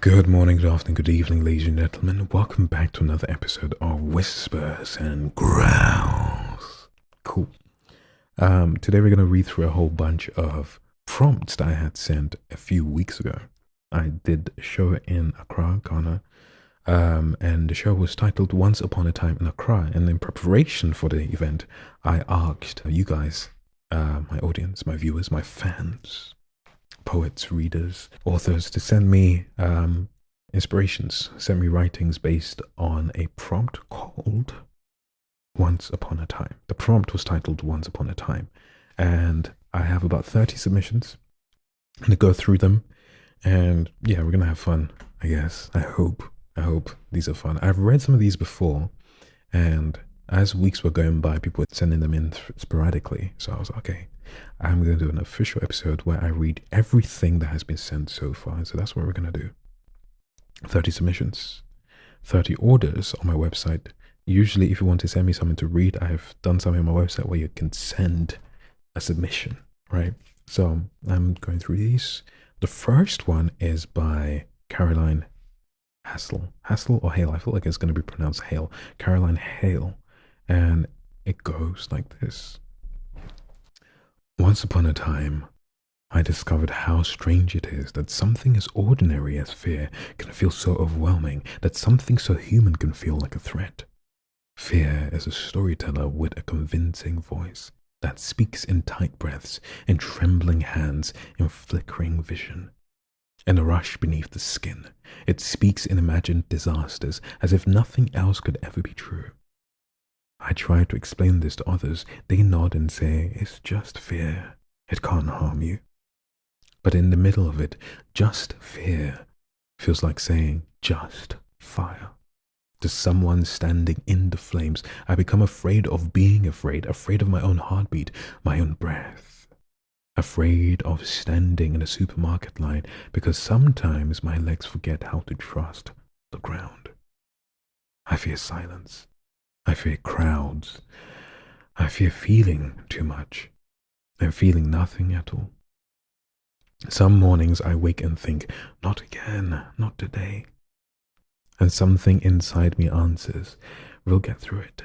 Good morning, good afternoon, good evening, ladies and gentlemen. Welcome back to another episode of Whispers and Growls. Cool. Today we're going to read through a whole bunch of prompts that I had sent a few weeks ago. I did a show in Accra, Ghana, and the show was titled Once Upon a Time in Accra. And in preparation for the event, I asked you guys, my audience, my viewers, my fans, poets, readers, authors to send me inspirations, send me writings based on a prompt called Once Upon a Time. The prompt was titled Once Upon a Time, and I have about 30 submissions. I'm going to go through them, and yeah, we're going to have fun, I guess. I hope these are fun. I've read some of these before, and as weeks were going by, people were sending them in sporadically, so I was like, okay, I'm going to do an official episode where I read everything that has been sent so far. So that's what we're going to do. 30 submissions, 30 orders on my website. Usually, if you want to send me something to read, I've done something on my website where you can send a submission, right? So I'm going through these. The first one is by Caroline Hassel or Hale. I feel like it's going to be pronounced Hale. Caroline Hale. And it goes like this. Once upon a time, I discovered how strange it is that something as ordinary as fear can feel so overwhelming, that something so human can feel like a threat. Fear is a storyteller with a convincing voice that speaks in tight breaths, in trembling hands, in flickering vision. In a rush beneath the skin, it speaks in imagined disasters as if nothing else could ever be true. I try to explain this to others. They nod and say, it's just fear. It can't harm you. But in the middle of it, just fear feels like saying, just fire. To someone standing in the flames, I become afraid of being afraid of my own heartbeat, my own breath. Afraid of standing in a supermarket line because sometimes my legs forget how to trust the ground. I fear silence. I fear crowds. I fear feeling too much and feeling nothing at all. Some mornings I wake and think, not again, not today. And something inside me answers, we'll get through it,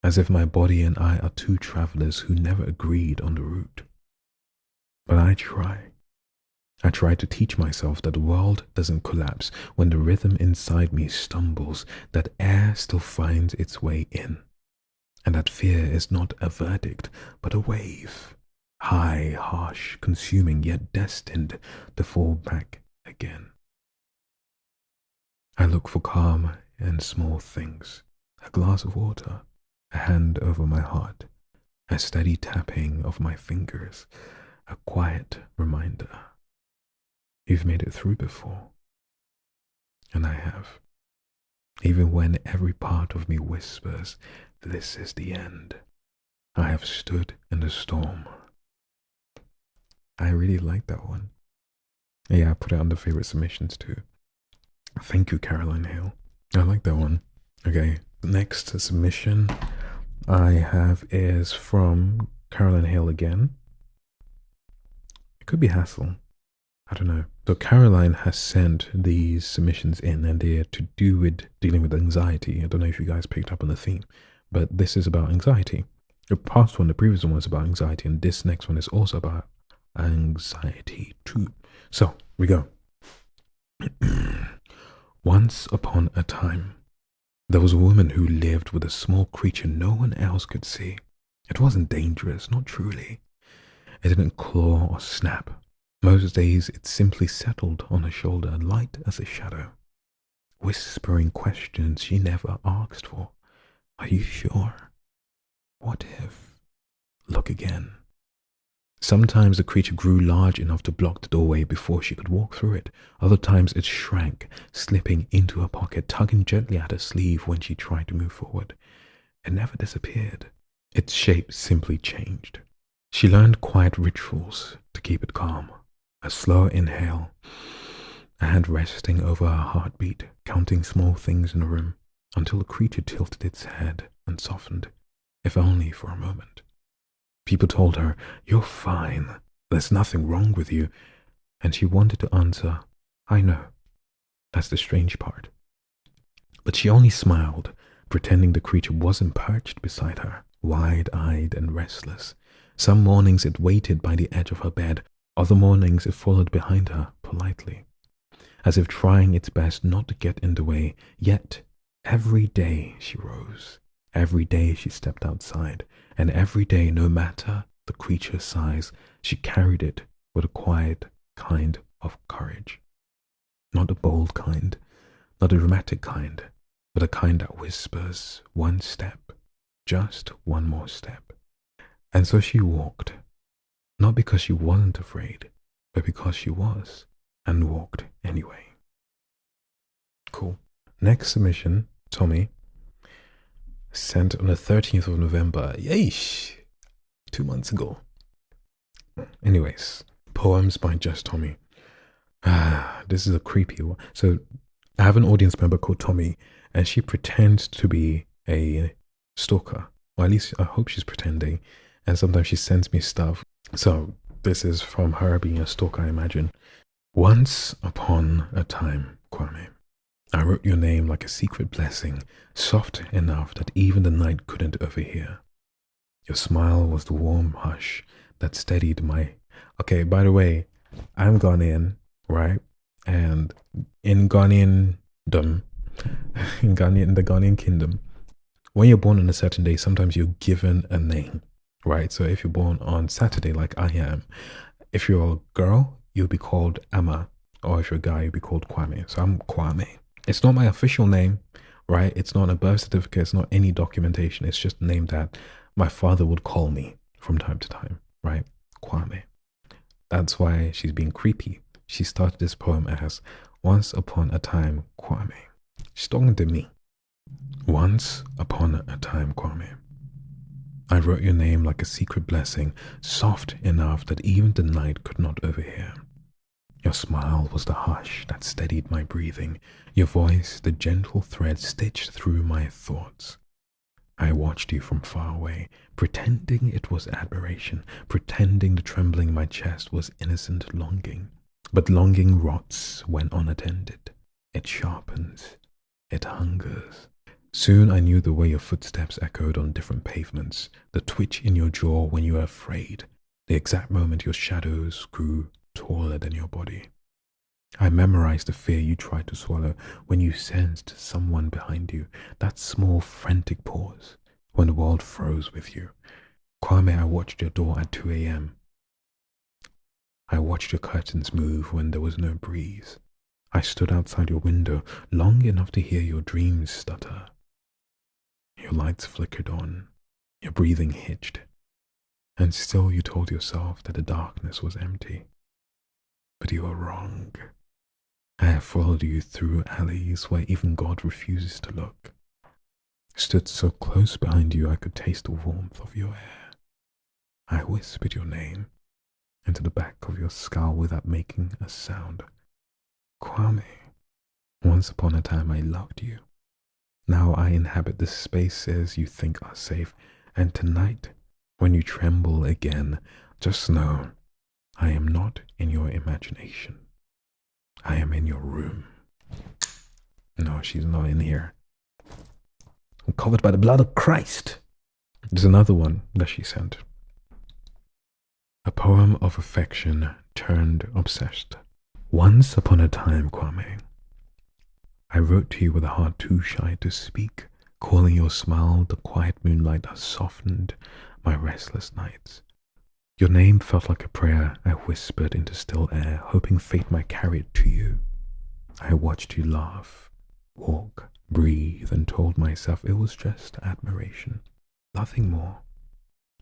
as if my body and I are two travelers who never agreed on the route. But I try. I try to teach myself that the world doesn't collapse when the rhythm inside me stumbles, that air still finds its way in, and that fear is not a verdict, but a wave, high, harsh, consuming, yet destined to fall back again. I look for calm in small things, a glass of water, a hand over my heart, a steady tapping of my fingers, a quiet reminder. You've made it through before. And I have. Even when every part of me whispers, this is the end. I have stood in the storm. I really like that one. Yeah, I put it under favorite submissions too. Thank you, Caroline Hale. I like that one. Okay, the next submission I have is from Caroline Hale again. It could be Hassel. I don't know. So Caroline has sent these submissions in, and they're to do with dealing with anxiety. I don't know if you guys picked up on the theme, but this is about anxiety. The past one, the previous one was about anxiety, and this next one is also about anxiety too. So we go. Once upon a time, there was a woman who lived with a small creature no one else could see. It wasn't dangerous, not truly. It didn't claw or snap. Most days it simply settled on her shoulder, light as a shadow, whispering questions she never asked for. Are you sure? What if? Look again. Sometimes the creature grew large enough to block the doorway before she could walk through it. Other times it shrank, slipping into her pocket, tugging gently at her sleeve when she tried to move forward. It never disappeared. Its shape simply changed. She learned quiet rituals to keep it calm. A slow inhale, a hand resting over her heartbeat, counting small things in the room, until the creature tilted its head and softened, if only for a moment. People told her, "You're fine, there's nothing wrong with you," and she wanted to answer, "I know, That's the strange part. But she only smiled, pretending the creature wasn't perched beside her, wide-eyed and restless. Some mornings it waited by the edge of her bed, other mornings it followed behind her, politely, as if trying its best not to get in the way. Yet, every day she rose, every day she stepped outside, and every day, no matter the creature's size, she carried it with a quiet kind of courage. Not a bold kind, not a dramatic kind, but a kind that whispers one step, just one more step. And so she walked, not because she wasn't afraid, but because she was, and walked anyway. Cool. Next submission, Tommy, sent on the 13th of November. Yeesh! 2 months ago. Anyways, poems by Just Tommy. This is a creepy one. So I have an audience member called Tommy, and she pretends to be a stalker. Or at least I hope she's pretending. And sometimes she sends me stuff. So this is from her being a stalker, I imagine. Once upon a time, Kwame, I wrote your name like a secret blessing, soft enough that even the night couldn't overhear. Your smile was the warm hush that steadied my... Okay, by the way, I'm Ghanaian, right? And in Ghanaiandom, in the Ghanaian kingdom, when you're born on a certain day, sometimes you're given a name, right? So if you're born on Saturday, like I am, if you're a girl, you'll be called Amma, or if you're a guy, you'll be called Kwame. So I'm Kwame. It's not my official name, right? It's not a birth certificate. It's not any documentation. It's just a name that my father would call me from time to time, right? Kwame. That's why she's being creepy. She started this poem as, once upon a time, Kwame. She's talking to me. Once upon a time, Kwame. I wrote your name like a secret blessing, soft enough that even the night could not overhear. Your smile was the hush that steadied my breathing, your voice the gentle thread stitched through my thoughts. I watched you from far away, pretending it was admiration, pretending the trembling in my chest was innocent longing. But longing rots when unattended. It sharpens. It hungers. Soon I knew the way your footsteps echoed on different pavements, the twitch in your jaw when you were afraid, the exact moment your shadows grew taller than your body. I memorized the fear you tried to swallow when you sensed someone behind you, that small frantic pause when the world froze with you. Kwame, I watched your door at 2 a.m. I watched your curtains move when there was no breeze. I stood outside your window long enough to hear your dreams stutter. Your lights flickered on, your breathing hitched, and still you told yourself that the darkness was empty. But you were wrong. I have followed you through alleys where even God refuses to look. Stood so close behind you I could taste the warmth of your hair. I whispered your name into the back of your skull without making a sound. Kwame, once upon a time I loved you. Now I inhabit the spaces you think are safe, and tonight, when you tremble again, just know I am not in your imagination. I am in your room. No, she's not in here. I'm covered by the blood of Christ. There's another one that she sent. A poem of affection turned obsessed. Once upon a time, Kwame, I wrote to you with a heart too shy to speak, calling your smile the quiet moonlight that softened my restless nights. Your name felt like a prayer I whispered into still air, hoping fate might carry it to you. I watched you laugh, walk, breathe, and told myself it was just admiration, nothing more.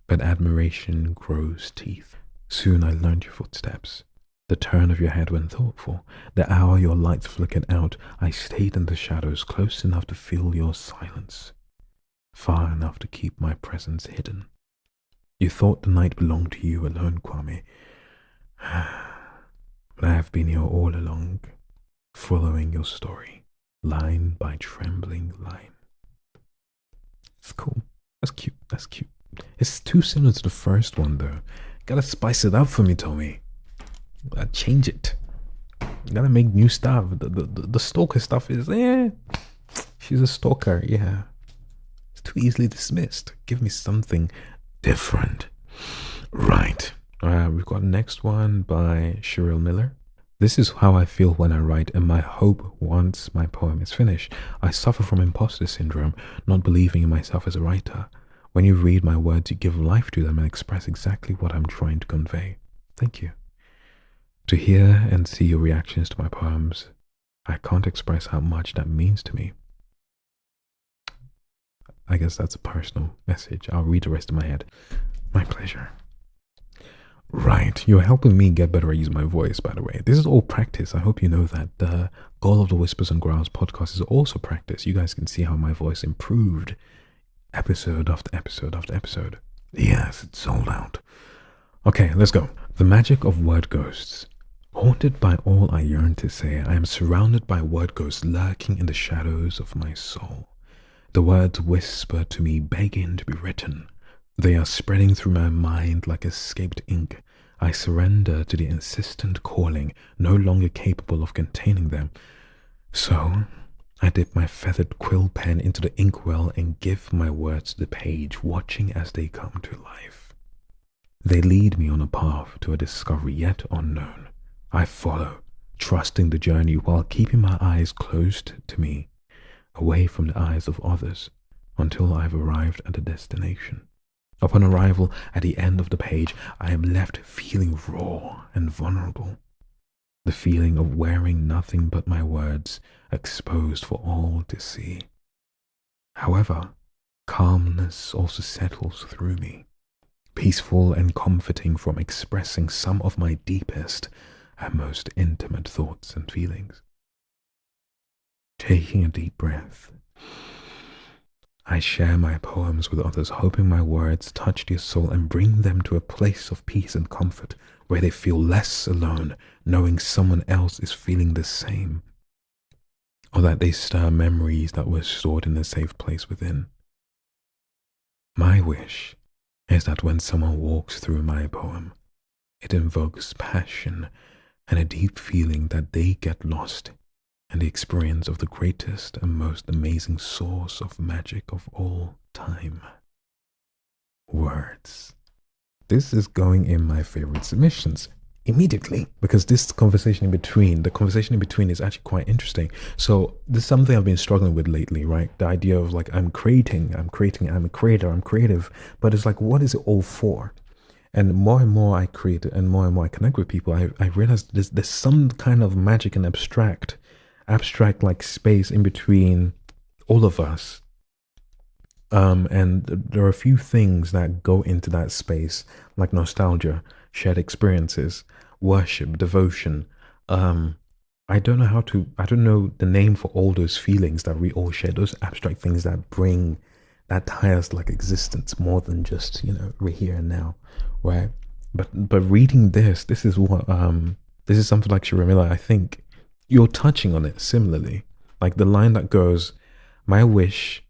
But admiration grows teeth. Soon I learned your footsteps, the turn of your head when thoughtful, the hour your lights flickered out. I stayed in the shadows, close enough to feel your silence, far enough to keep my presence hidden. You thought the night belonged to you alone, Kwame. But I have been here all along, following your story, line by trembling line. It's cool. That's cute. That's cute. It's too similar to the first one, though. Gotta spice it up for me, Tommy. Gotta change it. Gotta make new stuff. The stalker stuff is, she's a stalker, yeah. It's too easily dismissed. Give me something different. Right. We've got next one by Cheryl Miller. This is how I feel when I write, and my hope once my poem is finished. I suffer from imposter syndrome, not believing in myself as a writer. When you read my words, you give life to them and express exactly what I'm trying to convey. Thank you. To hear and see your reactions to my poems, I can't express how much that means to me. I guess that's a personal message. I'll read the rest in my head. My pleasure. Right, you're helping me get better at using my voice, by the way. This is all practice. I hope you know that the goal of the Whispers and Growls podcast is also practice. You guys can see how my voice improved episode after episode after episode. Yes, it's sold out. Okay, let's go. The magic of word ghosts. Haunted by all I yearn to say, I am surrounded by word ghosts lurking in the shadows of my soul. The words whisper to me, begging to be written. They are spreading through my mind like escaped ink. I surrender to the insistent calling, no longer capable of containing them. So, I dip my feathered quill pen into the inkwell and give my words to the page, watching as they come to life. They lead me on a path to a discovery yet unknown. I follow, trusting the journey while keeping my eyes closed to me, away from the eyes of others, until I've arrived at the destination. Upon arrival at the end of the page, I am left feeling raw and vulnerable. The feeling of wearing nothing but my words, exposed for all to see. However, calmness also settles through me, peaceful and comforting from expressing some of my deepest and most intimate thoughts and feelings. Taking a deep breath, I share my poems with others, hoping my words touch their soul and bring them to a place of peace and comfort where they feel less alone, knowing someone else is feeling the same, or that they stir memories that were stored in a safe place within. My wish is that when someone walks through my poem, it invokes passion and a deep feeling that they get lost and the experience of the greatest and most amazing source of magic of all time. Words. This is going in my favorite submissions immediately, because this conversation in between is actually quite interesting. So this is something I've been struggling with lately, right? The idea of like, I'm a creator, I'm creative, but it's like, what is it all for? And more I create and more I connect with people, I realize there's some kind of magic and abstract like space in between all of us. And there are a few things that go into that space, like nostalgia, shared experiences, worship, devotion. I don't know the name for all those feelings that we all share, those abstract things that tie us like existence more than just, we're here and now, right? But reading this is what, this is something like Shiramila, I think you're touching on it similarly. Like the line that goes, my wish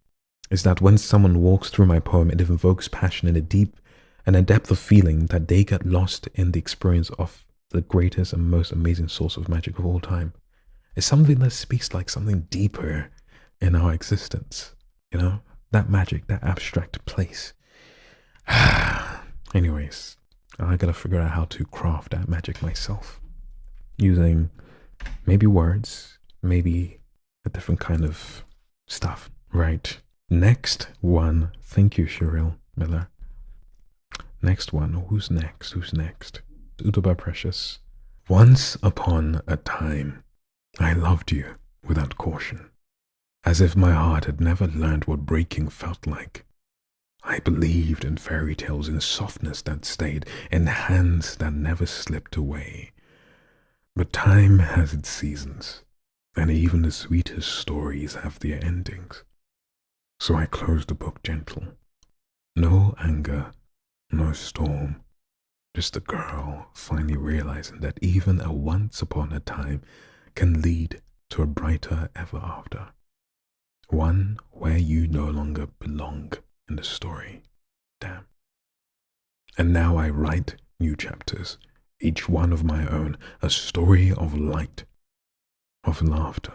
is that when someone walks through my poem, it invokes passion and a depth of feeling that they get lost in the experience of the greatest and most amazing source of magic of all time. It's something that speaks like something deeper in our existence, that magic, that abstract place. Anyways, I gotta figure out how to craft that magic myself using maybe words, maybe a different kind of stuff. Right. Next one. Thank you, Cheryl Miller. Next one. Who's next? Utoba Precious. Once upon a time, I loved you without caution, as if my heart had never learned what breaking felt like. I believed in fairy tales, in softness that stayed, in hands that never slipped away. But time has its seasons, and even the sweetest stories have their endings. So I closed the book gentle. No anger, no storm, just a girl finally realizing that even a once upon a time can lead to a brighter ever after. One where you no longer belong in the story. Damn. And now I write new chapters, each one of my own, a story of light of laughter,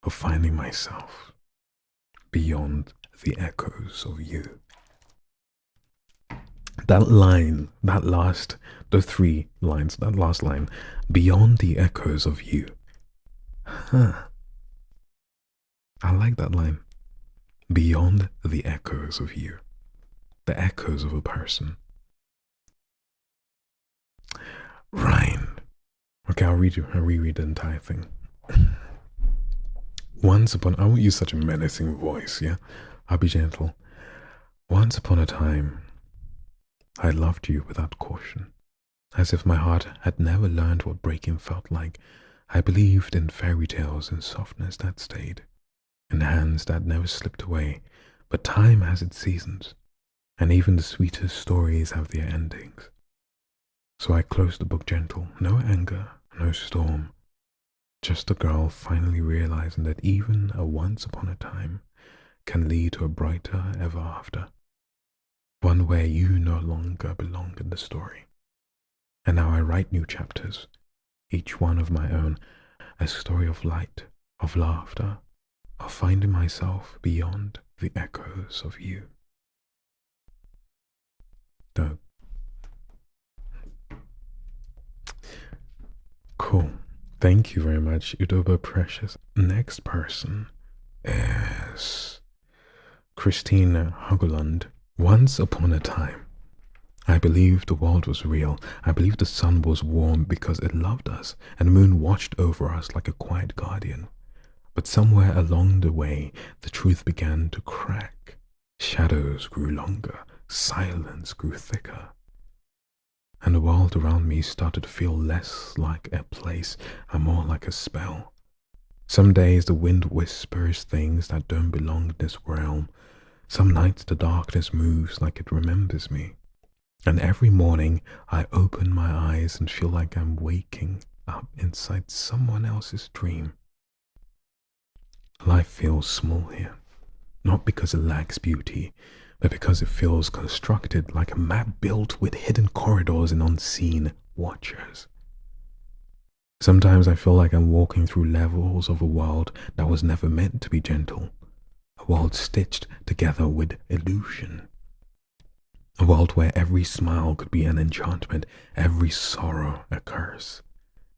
of finding myself beyond the echoes of you. That line, those 3 lines, that last line, beyond the echoes of you. Huh. I like that line. Beyond the echoes of you. The echoes of a person. Ryan. Okay, I'll reread the entire thing. Once upon, I won't use such a menacing voice, yeah? I'll be gentle. Once upon a time, I loved you without caution, as if my heart had never learned what breaking felt like. I believed in fairy tales and softness that stayed, in hands that never slipped away. But time has its seasons, and even the sweetest stories have their endings. So I closed the book gentle, no anger, no storm, just a girl finally realizing that even a once upon a time can lead to a brighter ever after. One where you no longer belong in the story. And now I write new chapters, each one of my own, a story of light, of laughter, of finding myself beyond the echoes of you. Dope. Cool. Thank you very much, Udoba Precious. Next person is Christina Hageland. Once upon a time, I believed the world was real. I believed the sun was warm because it loved us, and the moon watched over us like a quiet guardian. But somewhere along the way, the truth began to crack. Shadows grew longer, silence grew thicker, and the world around me started to feel less like a place and more like a spell. Some days the wind whispers things that don't belong in this realm. Some nights the darkness moves like it remembers me. And every morning I open my eyes and feel like I'm waking up inside someone else's dream. Life feels small here, not because it lacks beauty, but because it feels constructed like a map built with hidden corridors and unseen watchers. Sometimes I feel like I'm walking through levels of a world that was never meant to be gentle, a world stitched together with illusion. A world where every smile could be an enchantment, every sorrow a curse,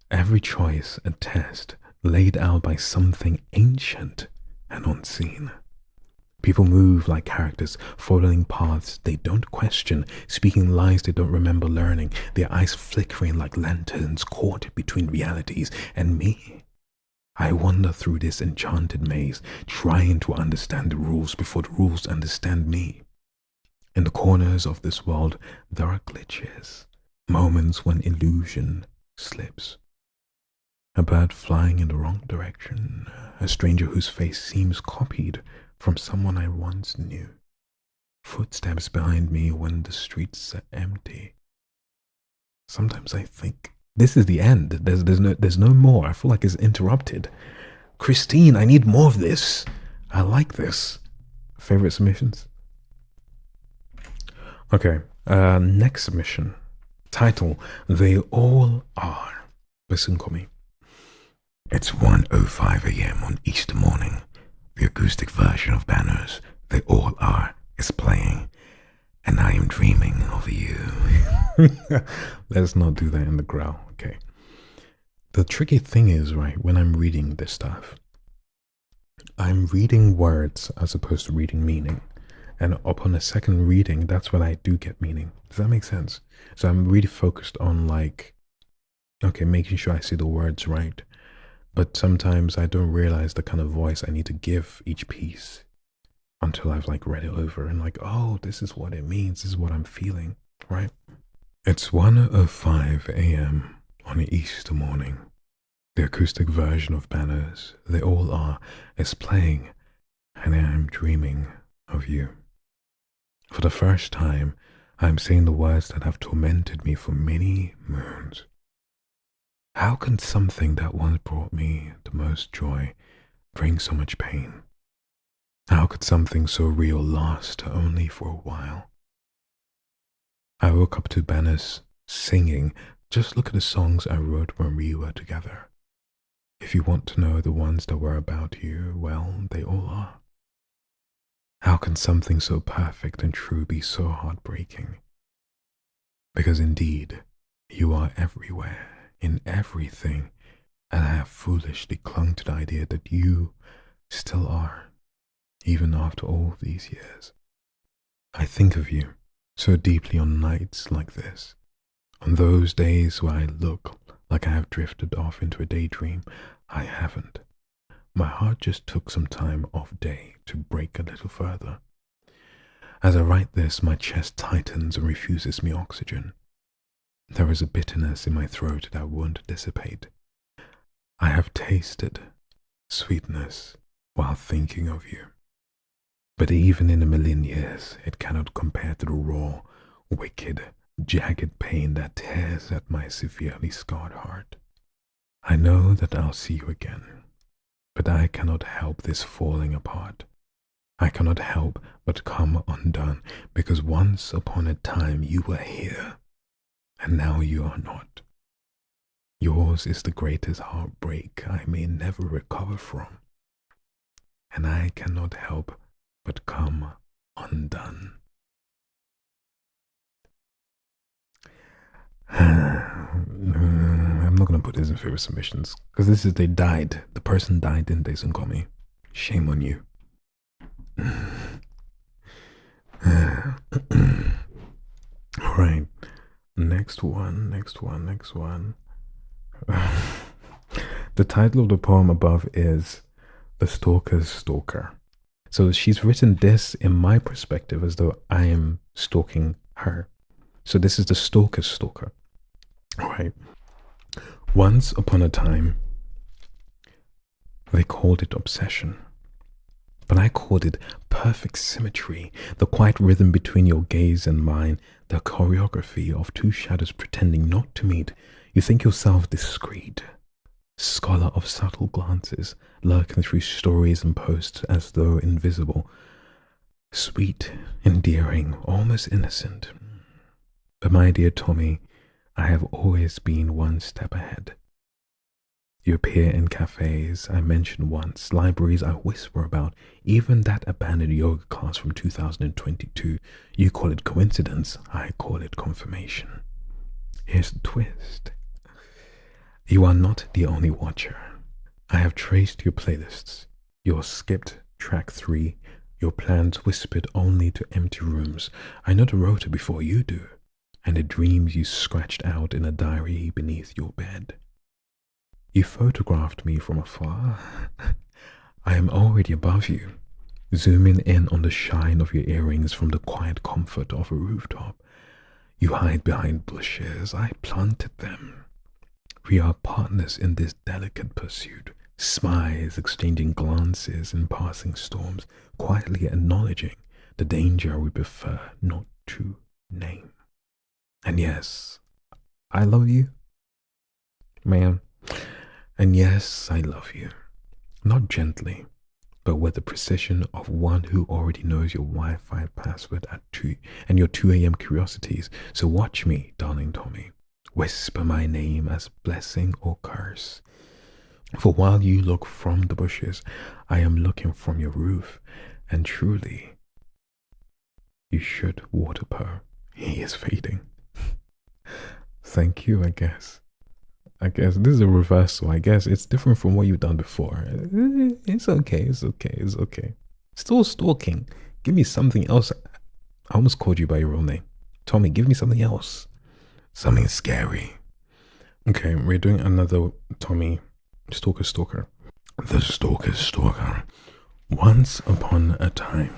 every choice a test laid out by something ancient and unseen. People move like characters, following paths they don't question, speaking lies they don't remember learning, their eyes flickering like lanterns caught between realities and me. I wander through this enchanted maze, trying to understand the rules before the rules understand me. In the corners of this world, there are glitches, moments when illusion slips. A bird flying in the wrong direction, a stranger whose face seems copied from someone I once knew. Footsteps behind me when the streets are empty. Sometimes I think this is the end. There's no more. I feel like it's interrupted. Christine, I need more of this. I like this. Favorite submissions? Okay, next submission. Title, They All Are. Listen to me. It's 1:05 a.m. on Easter morning. The acoustic version of Banners, They All Are, is playing, and I am dreaming of you. Let's not do that in the growl, okay? The tricky thing is, right, when I'm reading this stuff, I'm reading words as opposed to reading meaning. And upon a second reading, that's when I do get meaning. Does that make sense? So I'm really focused on, like, okay, making sure I see the words right. But sometimes I don't realize the kind of voice I need to give each piece until I've like read it over and like, oh, this is what it means. This is what I'm feeling, right? It's 1:05 a.m. on an Easter morning. The acoustic version of Banners, They All Are, is playing, and I am dreaming of you. For the first time, I am saying the words that have tormented me for many moons. How can something that once brought me the most joy bring so much pain? How could something so real last only for a while? I woke up to Banners singing. Just look at the songs I wrote when we were together. If you want to know the ones that were about you, well, they all are. How can something so perfect and true be so heartbreaking? Because indeed, you are everywhere, in everything, and I have foolishly clung to the idea that you still are, even after all these years. I think of you so deeply on nights like this, on those days where I look like I have drifted off into a daydream. I haven't. My heart just took some time off day to break a little further. As I write this, my chest tightens and refuses me oxygen. There is a bitterness in my throat that won't dissipate. I have tasted sweetness while thinking of you. But even in a million years, it cannot compare to the raw, wicked, jagged pain that tears at my severely scarred heart. I know that I'll see you again, but I cannot help this falling apart. I cannot help but come undone, because once upon a time you were here, and now you are not. Yours is the greatest heartbreak I may never recover from, and I cannot help but come undone. I'm not going to put this in favorite submissions, because this is they died. The person died, didn't they, Sunkomi? Shame on you. Alright, next one. The title of the poem above is The Stalker's Stalker. So she's written this in my perspective as though I am stalking her. So this is the stalker's stalker. Alright. Once upon a time, they called it obsession. But I called it perfect symmetry, the quiet rhythm between your gaze and mine, the choreography of two shadows pretending not to meet. You think yourself discreet, scholar of subtle glances, lurking through stories and posts as though invisible. Sweet, endearing, almost innocent. But my dear Tommy, I have always been one step ahead. You appear in cafes I mentioned once, libraries I whisper about, even that abandoned yoga class from 2022. You call it coincidence, I call it confirmation. Here's the twist. You are not the only watcher. I have traced your playlists, your skipped track 3, your plans whispered only to empty rooms. I know the rota before you do, and the dreams you scratched out in a diary beneath your bed. You photographed me from afar. I am already above you, zooming in on the shine of your earrings from the quiet comfort of a rooftop. You hide behind bushes, I planted them. We are partners in this delicate pursuit, smiles exchanging glances in passing storms, quietly acknowledging the danger we prefer not to name. And yes, I love you, man. And yes, I love you. Not gently, but with the precision of one who already knows your Wi-Fi password at 2 and your 2 a.m. curiosities. So watch me, darling Tommy. Whisper my name as blessing or curse. For while you look from the bushes, I am looking from your roof. And truly, you should water Poe. He is fading. Thank you, I guess. This is a reversal. I guess it's different from what you've done before. It's okay. Still stalking. Give me something else. I almost called you by your real name. Tommy, give me something else. Something scary. Okay, we're doing another Tommy stalker. The stalker's stalker. Once upon a time,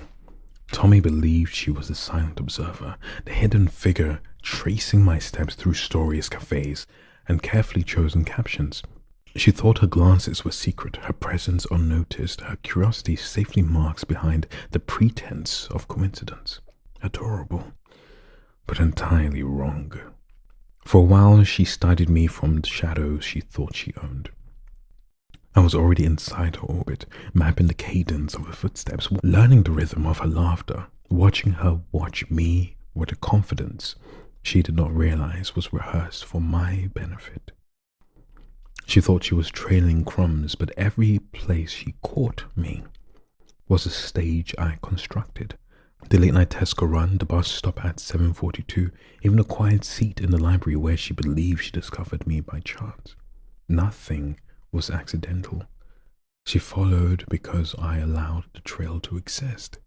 Tommy believed she was the silent observer, the hidden figure tracing my steps through stories, cafes, and carefully chosen captions. She thought her glances were secret, her presence unnoticed, her curiosity safely marked behind the pretense of coincidence. Adorable, but entirely wrong. For a while, she studied me from the shadows she thought she owned. I was already inside her orbit, mapping the cadence of her footsteps, learning the rhythm of her laughter, watching her watch me with a confidence she did not realize was rehearsed for my benefit. She thought she was trailing crumbs, but every place she caught me was a stage I constructed. The late night Tesco run, the bus stop at 7:42, even a quiet seat in the library where she believed she discovered me by chance. Nothing was accidental. She followed because I allowed the trail to exist.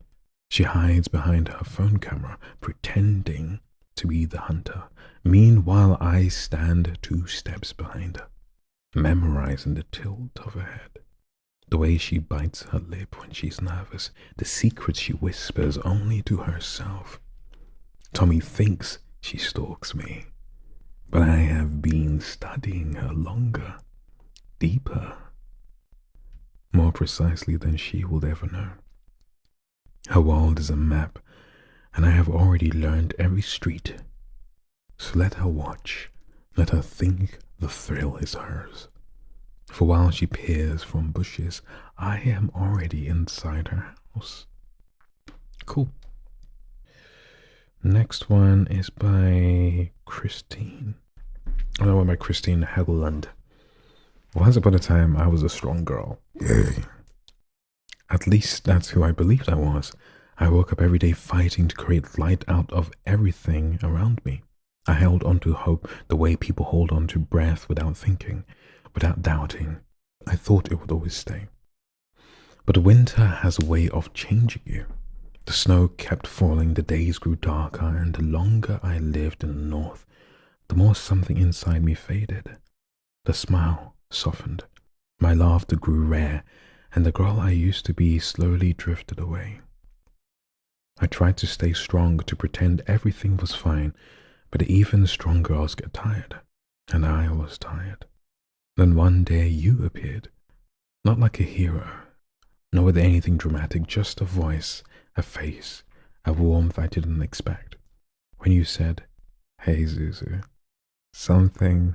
She hides behind her phone camera, pretending to be the hunter. Meanwhile, I stand 2 steps behind her, memorizing the tilt of her head, the way she bites her lip when she's nervous, the secrets she whispers only to herself. Tommy thinks she stalks me, but I have been studying her longer, deeper, more precisely than she will ever know. Her world is a map, and I have already learned every street. So let her watch, let her think the thrill is hers. For while she peers from bushes, I am already inside her house. Cool. Next one is by Christine. Oh, by Christine Hageland. Once upon a time, I was a strong girl. Yay. At least that's who I believed I was. I woke up every day fighting to create light out of everything around me. I held on to hope the way people hold on to breath without thinking, without doubting. I thought it would always stay. But winter has a way of changing you. The snow kept falling, the days grew darker, and the longer I lived in the north, the more something inside me faded. The smile softened, my laughter grew rare, and the girl I used to be slowly drifted away. I tried to stay strong, to pretend everything was fine, but even strong girls get tired, and I was tired. Then one day you appeared, not like a hero, nor with anything dramatic, just a voice, a face, a warmth I didn't expect. When you said, "Hey Zuzu," something...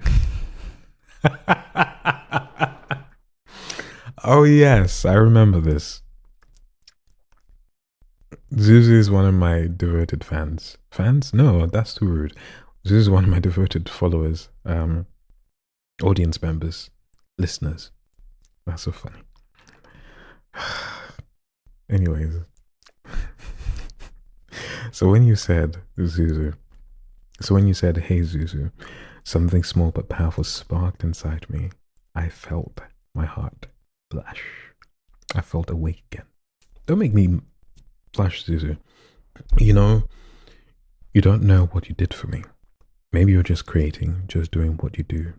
Oh yes, I remember this. Zuzu is one of my devoted fans. Fans? No, that's too rude. Zuzu is one of my devoted followers, audience members, listeners. That's so funny. Anyways. So when you said, "Hey Zuzu," something small but powerful sparked inside me. I felt my heart flash. I felt awake again. Don't make me flash, Zuzu. You know, you don't know what you did for me. Maybe you're just creating, just doing what you do,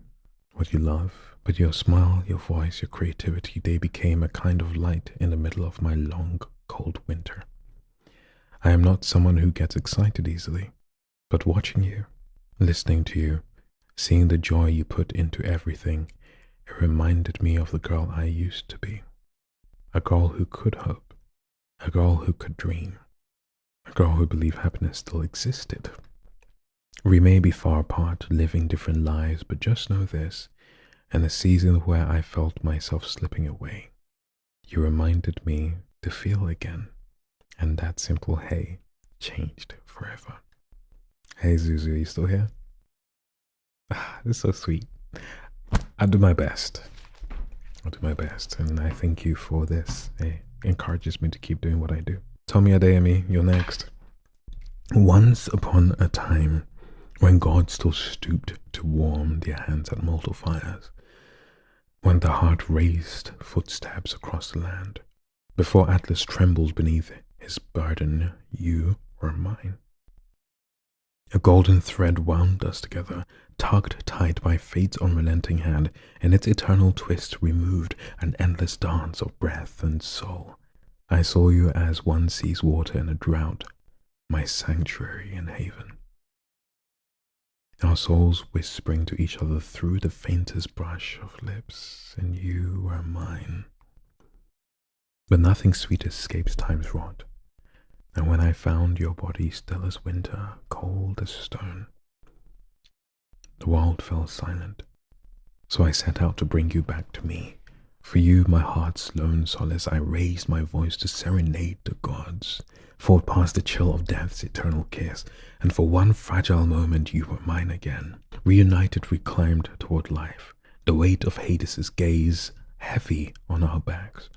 what you love. But your smile, your voice, your creativity, they became a kind of light in the middle of my long, cold winter. I am not someone who gets excited easily, but watching you, listening to you, seeing the joy you put into everything, it reminded me of the girl I used to be. A girl who could hope, a girl who could dream, a girl who believed happiness still existed. We may be far apart, living different lives, but just know this, in a season where I felt myself slipping away, you reminded me to feel again, and that simple hey changed forever. Hey Zuzu, are you still here? It's so sweet. I'll do my best. And I thank you for this. It encourages me to keep doing what I do. Tommy Adeyemi, you're next. Once upon a time, when God still stooped to warm their hands at mortal fires, when the heart raised footsteps across the land, before Atlas trembled beneath his burden, you were mine. A golden thread wound us together, tugged tight by fate's unrelenting hand, and its eternal twist removed an endless dance of breath and soul. I saw you as one sees water in a drought, my sanctuary and haven. Our souls whispering to each other through the faintest brush of lips, and you were mine. But nothing sweet escapes time's rot, and when I found your body still as winter, cold as stone, the world fell silent. So I set out to bring you back to me. For you, my heart's lone solace, I raised my voice to serenade the gods, fought past the chill of death's eternal kiss, and for one fragile moment you were mine again. Reunited, we climbed toward life, the weight of Hades's gaze heavy on our backs.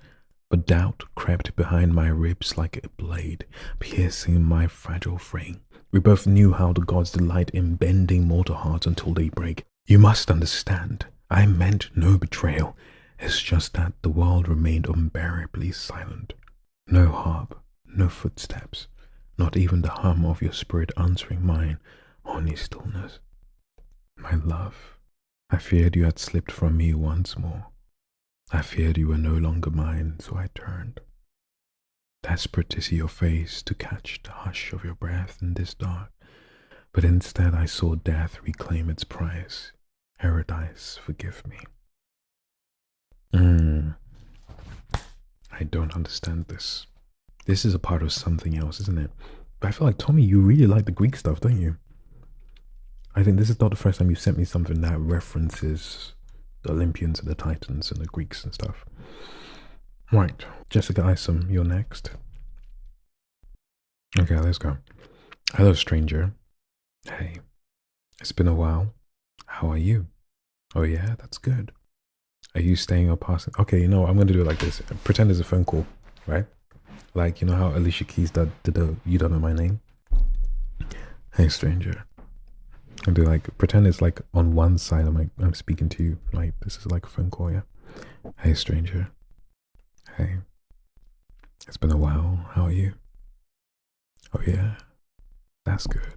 But doubt crept behind my ribs like a blade, piercing my fragile frame. We both knew how the gods delight in bending mortal hearts until they break. You must understand, I meant no betrayal. It's just that the world remained unbearably silent. No harp, no footsteps, not even the hum of your spirit answering mine, only stillness. My love, I feared you had slipped from me once more. I feared you were no longer mine, so I turned, desperate to see your face, to catch the hush of your breath in this dark. But instead I saw death reclaim its prize. Paradise, forgive me. I don't understand this. This is a part of something else, isn't it? But I feel like, Tommy, you really like the Greek stuff, don't you? I think this is not the first time you sent me something that references the Olympians and the Titans and the Greeks and stuff. Right, Jessica Isom, you're next. Okay, let's go. Hello, stranger. Hey, it's been a while. How are you? Oh yeah, that's good. Are you staying or passing? Okay, you know what? I'm going to do it like this. Pretend it's a phone call, right? Like, you know how Alicia Keys did the You Don't Know My Name? Hey, stranger. And do like, pretend it's like on one side I'm speaking to you. Like, this is like a phone call, yeah? Hey, stranger. Hey. It's been a while. How are you? Oh yeah, that's good.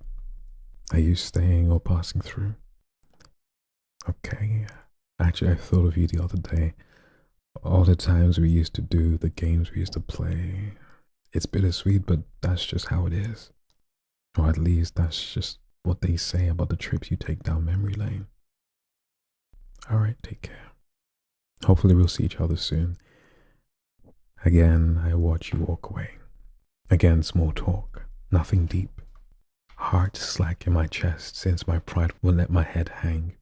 Are you staying or passing through? Okay. Actually, I thought of you the other day. All the times we used to do, the games we used to play. It's bittersweet, but that's just how it is. Or at least that's just what they say about the trips you take down memory lane. Alright, take care. Hopefully we'll see each other soon. Again, I watch you walk away. Again, small talk. Nothing deep. Heart slack in my chest since my pride wouldn't let my head hang.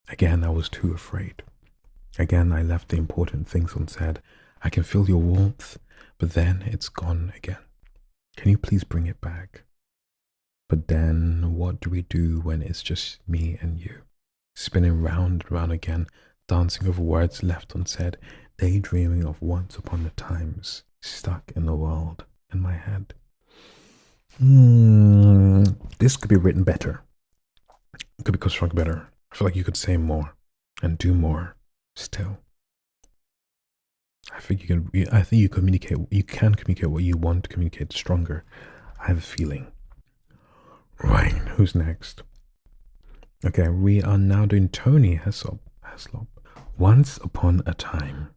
Again, I was too afraid. Again, I left the important things unsaid. I can feel your warmth, but then it's gone again. Can you please bring it back? But then, what do we do when it's just me and you? Spinning round and round again, dancing over words left unsaid, daydreaming of once upon a times, stuck in the world in my head. This could be written better. It could be constructed better. I feel like you could say more and do more still. I think you can communicate what you want to communicate stronger. I have a feeling. Right, who's next? Okay, we are now doing Tony Heslop. Once upon a time,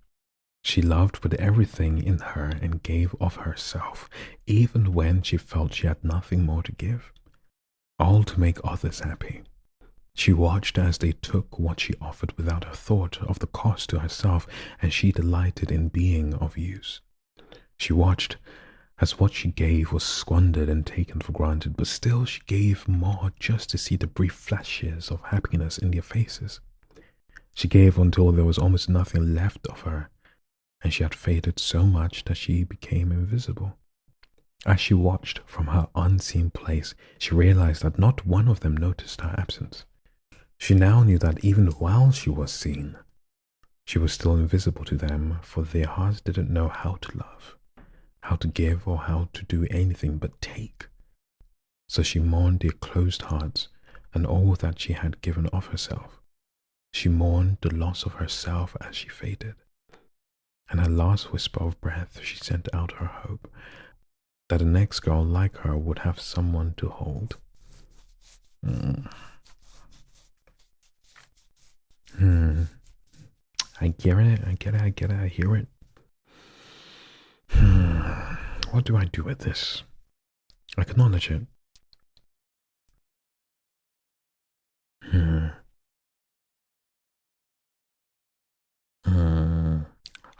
she loved with everything in her and gave of herself, even when she felt she had nothing more to give. All to make others happy. She watched as they took what she offered without a thought of the cost to herself, and she delighted in being of use. She watched as what she gave was squandered and taken for granted, but still she gave more just to see the brief flashes of happiness in their faces. She gave until there was almost nothing left of her, and she had faded so much that she became invisible. As she watched from her unseen place, she realized that not one of them noticed her absence. She now knew that even while she was seen, she was still invisible to them, for their hearts didn't know how to love, how to give, or how to do anything but take. So she mourned their closed hearts and all that she had given of herself. She mourned the loss of herself as she faded. And her last whisper of breath, she sent out her hope that the next girl like her would have someone to hold. I get it, I hear it. What do I do with this? I acknowledge it.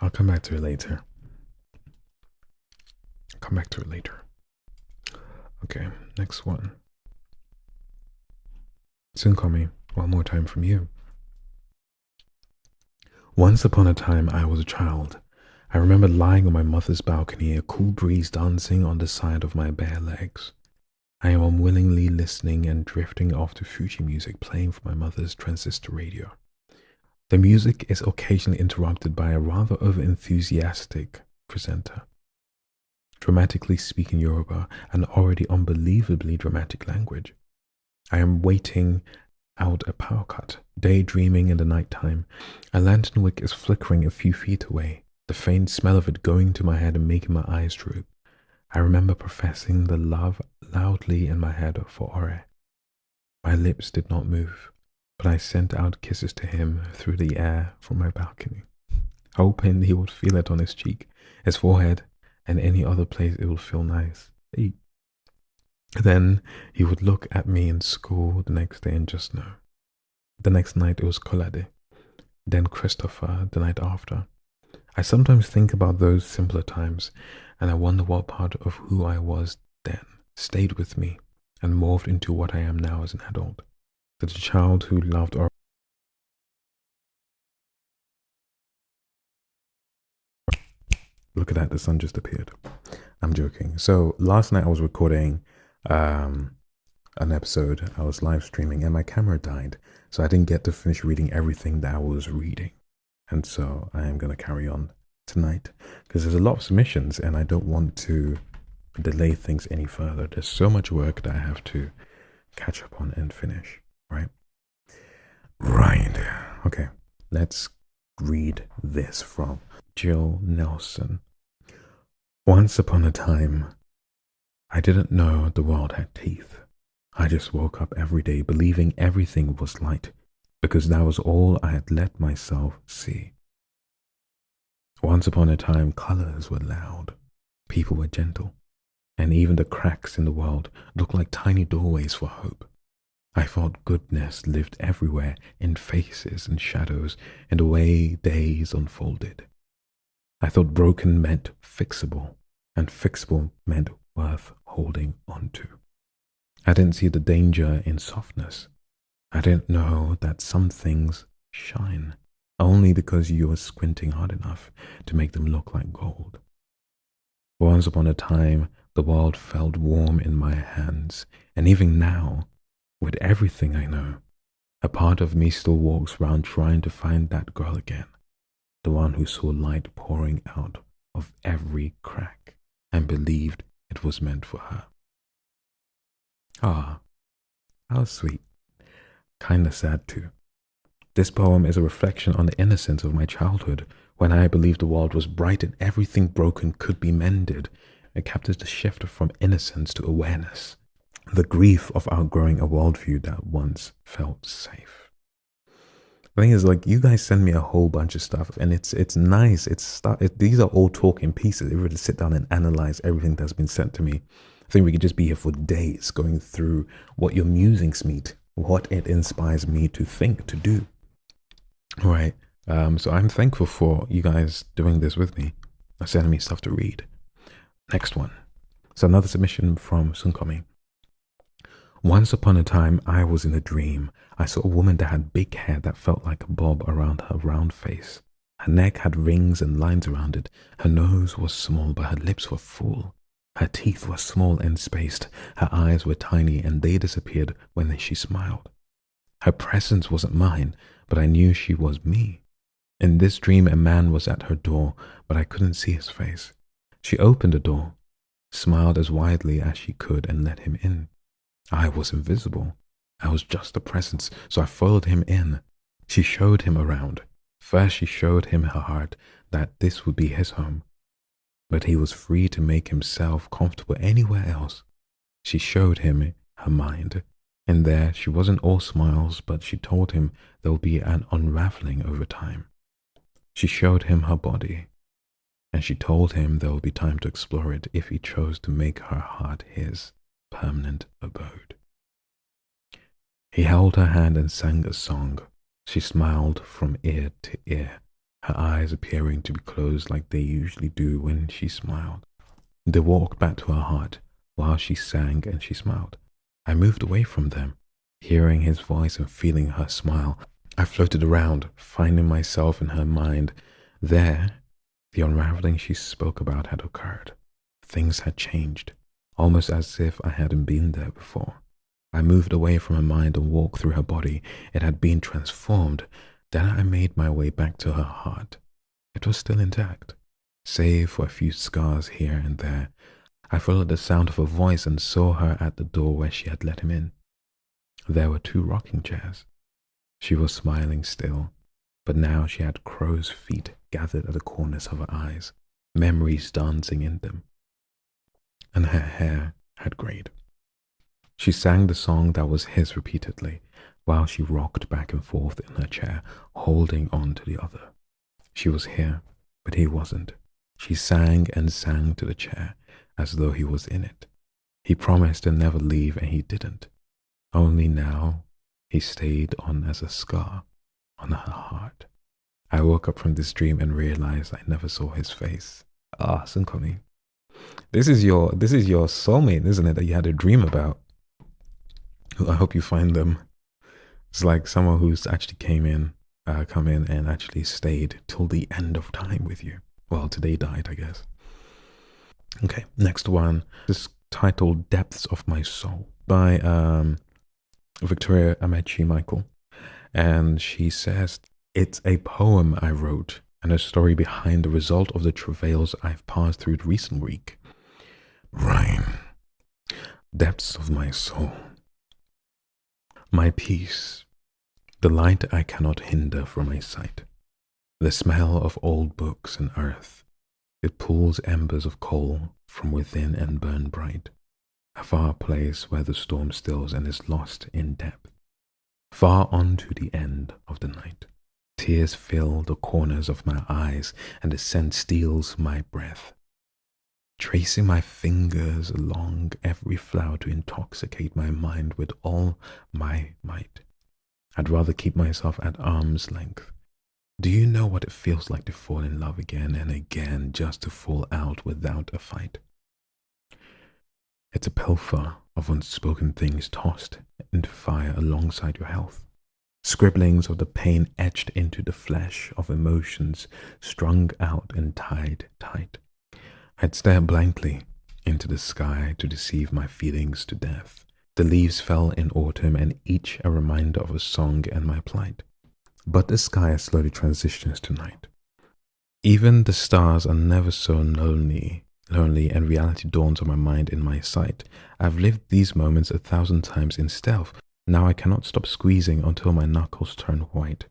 I'll come back to it later. Okay, next one. Soon coming, one more time from you. Once upon a time, I was a child. I remember lying on my mother's balcony, a cool breeze dancing on the side of my bare legs. I am unwillingly listening and drifting off to Fuji music playing from my mother's transistor radio. The music is occasionally interrupted by a rather over-enthusiastic presenter, dramatically speaking Yoruba, an already unbelievably dramatic language. I am waiting out a power cut, daydreaming in the night time. A lantern wick is flickering a few feet away, the faint smell of it going to my head and making my eyes droop. I remember professing the love loudly in my head for Ore. My lips did not move, but I sent out kisses to him through the air from my balcony, hoping he would feel it on his cheek, his forehead, and any other place it would feel nice. Then he would look at me in school the next day and just know. The next night it was Kolade, then Christopher the night after. I sometimes think about those simpler times, and I wonder what part of who I was then stayed with me and morphed into what I am now as an adult. The child who loved or look at that, the sun just appeared. I'm joking. So last night I was recording an episode. I was live streaming and my camera died, so I didn't get to finish reading everything that I was reading. And so I am going to carry on tonight because there's a lot of submissions and I don't want to delay things any further. There's so much work that I have to catch up on and finish, right? Right. Okay, let's read this from Jill Nelson. Once upon a time, I didn't know the world had teeth. I just woke up every day believing everything was light because that was all I had let myself see. Once upon a time, colors were loud, people were gentle, and even the cracks in the world looked like tiny doorways for hope. I thought goodness lived everywhere in faces and shadows in the way days unfolded. I thought broken meant fixable, and fixable meant worth holding on to. I didn't see the danger in softness. I didn't know that some things shine only because you are squinting hard enough to make them look like gold. Once upon a time, the world felt warm in my hands, and even now, with everything I know, a part of me still walks around trying to find that girl again, the one who saw light pouring out of every crack and believed it was meant for her. Ah, how sweet. Kinda sad too. This poem is a reflection on the innocence of my childhood, when I believed the world was bright and everything broken could be mended. It captures the shift from innocence to awareness, the grief of outgrowing a worldview that once felt safe. The thing is, like, you guys send me a whole bunch of stuff, and it's nice. These are all talking pieces. If we were to sit down and analyze everything that's been sent to me, I think we could just be here for days going through what your musings meet, what it inspires me to think, to do. Right. So I'm thankful for you guys doing this with me, sending me stuff to read. Next one. So another submission from Sunkomi. Once upon a time, I was in a dream. I saw a woman that had big hair that felt like a bob around her round face. Her neck had rings and lines around it. Her nose was small, but her lips were full. Her teeth were small and spaced. Her eyes were tiny, and they disappeared when she smiled. Her presence wasn't mine, but I knew she was me. In this dream, a man was at her door, but I couldn't see his face. She opened the door, smiled as widely as she could, and let him in. I was invisible. I was just a presence, so I followed him in. She showed him around. First, she showed him her heart, that this would be his home. But he was free to make himself comfortable anywhere else. She showed him her mind. And there, she wasn't all smiles, but she told him there will be an unraveling over time. She showed him her body, and she told him there will be time to explore it if he chose to make her heart his permanent abode. He held her hand and sang a song. She smiled from ear to ear, her eyes appearing to be closed like they usually do when she smiled. They walked back to her heart while she sang and she smiled. I moved away from them, hearing his voice and feeling her smile. I floated around, finding myself in her mind. There, the unraveling she spoke about had occurred. Things had changed, almost as if I hadn't been there before. I moved away from her mind and walked through her body. It had been transformed. Then I made my way back to her heart. It was still intact, save for a few scars here and there. I followed the sound of her voice and saw her at the door where she had let him in. There were 2 rocking chairs. She was smiling still, but now she had crow's feet gathered at the corners of her eyes, memories dancing in them, and her hair had grayed. She sang the song that was his repeatedly, while she rocked back and forth in her chair, holding on to the other. She was here, but he wasn't. She sang and sang to the chair, as though he was in it. He promised to never leave, and he didn't. Only now he stayed on as a scar on her heart. I woke up from this dream and realized I never saw his face. Ah, Sunkomi. This is your soulmate, isn't it, that you had a dream about? I hope you find them. It's like someone who's actually come in and actually stayed till the end of time with you. Well, today died, I guess. Okay, next one. This titled Depths of My Soul by Victoria Amechi Michael. And she says, it's a poem I wrote and a story behind the result of the travails I've passed through the recent week. Rhyme. Depths of my soul. My peace, the light I cannot hinder from my sight, the smell of old books and earth. It pulls embers of coal from within and burn bright, a far place where the storm stills and is lost in depth. Far on to the end of the night, tears fill the corners of my eyes and the scent steals my breath, tracing my fingers along every flower to intoxicate my mind with all my might. I'd rather keep myself at arm's length. Do you know what it feels like to fall in love again and again, just to fall out without a fight? It's a pilfer of unspoken things tossed into fire alongside your health. Scribblings of the pain etched into the flesh of emotions strung out and tied tight. I'd stare blankly into the sky to deceive my feelings to death. The leaves fell in autumn and each a reminder of a song and my plight. But the sky slowly transitions to night. Even the stars are never so lonely, and reality dawns on my mind in my sight. I've lived these moments 1,000 times in stealth. Now I cannot stop squeezing until my knuckles turn white.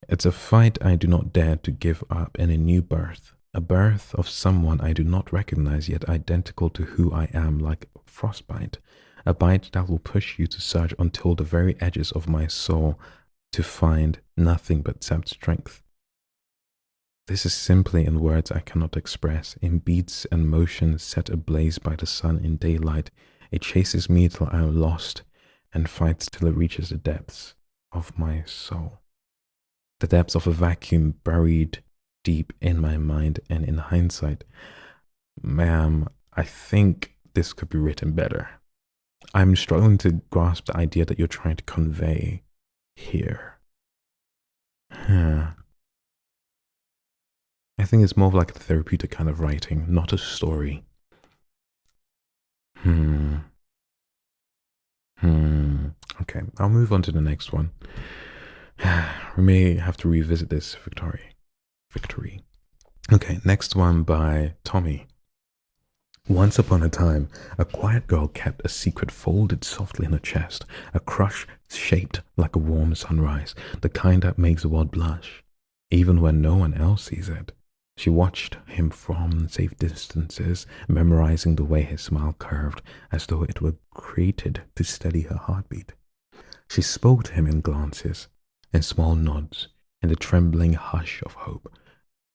It's a fight I do not dare to give up, and a new birth. A birth of someone I do not recognize, yet identical to who I am, like frostbite. A bite that will push you to search until the very edges of my soul to find nothing but sapped strength. This is simply in words I cannot express, in beats and motions set ablaze by the sun in daylight. It chases me till I am lost and fights till it reaches the depths of my soul. The depths of a vacuum buried deep in my mind, and in hindsight, ma'am, I think this could be written better. I'm struggling to grasp the idea that you're trying to convey here. I think it's more of like a therapeutic kind of writing, not a story. Okay, I'll move on to the next one. We may have to revisit this, Victory. Okay, next one by Tommy. Once upon a time, a quiet girl kept a secret folded softly in her chest, a crush shaped like a warm sunrise, the kind that makes the world blush, even when no one else sees it. She watched him from safe distances, memorizing the way his smile curved, as though it were created to steady her heartbeat. She spoke to him in glances, in small nods, in the trembling hush of hope.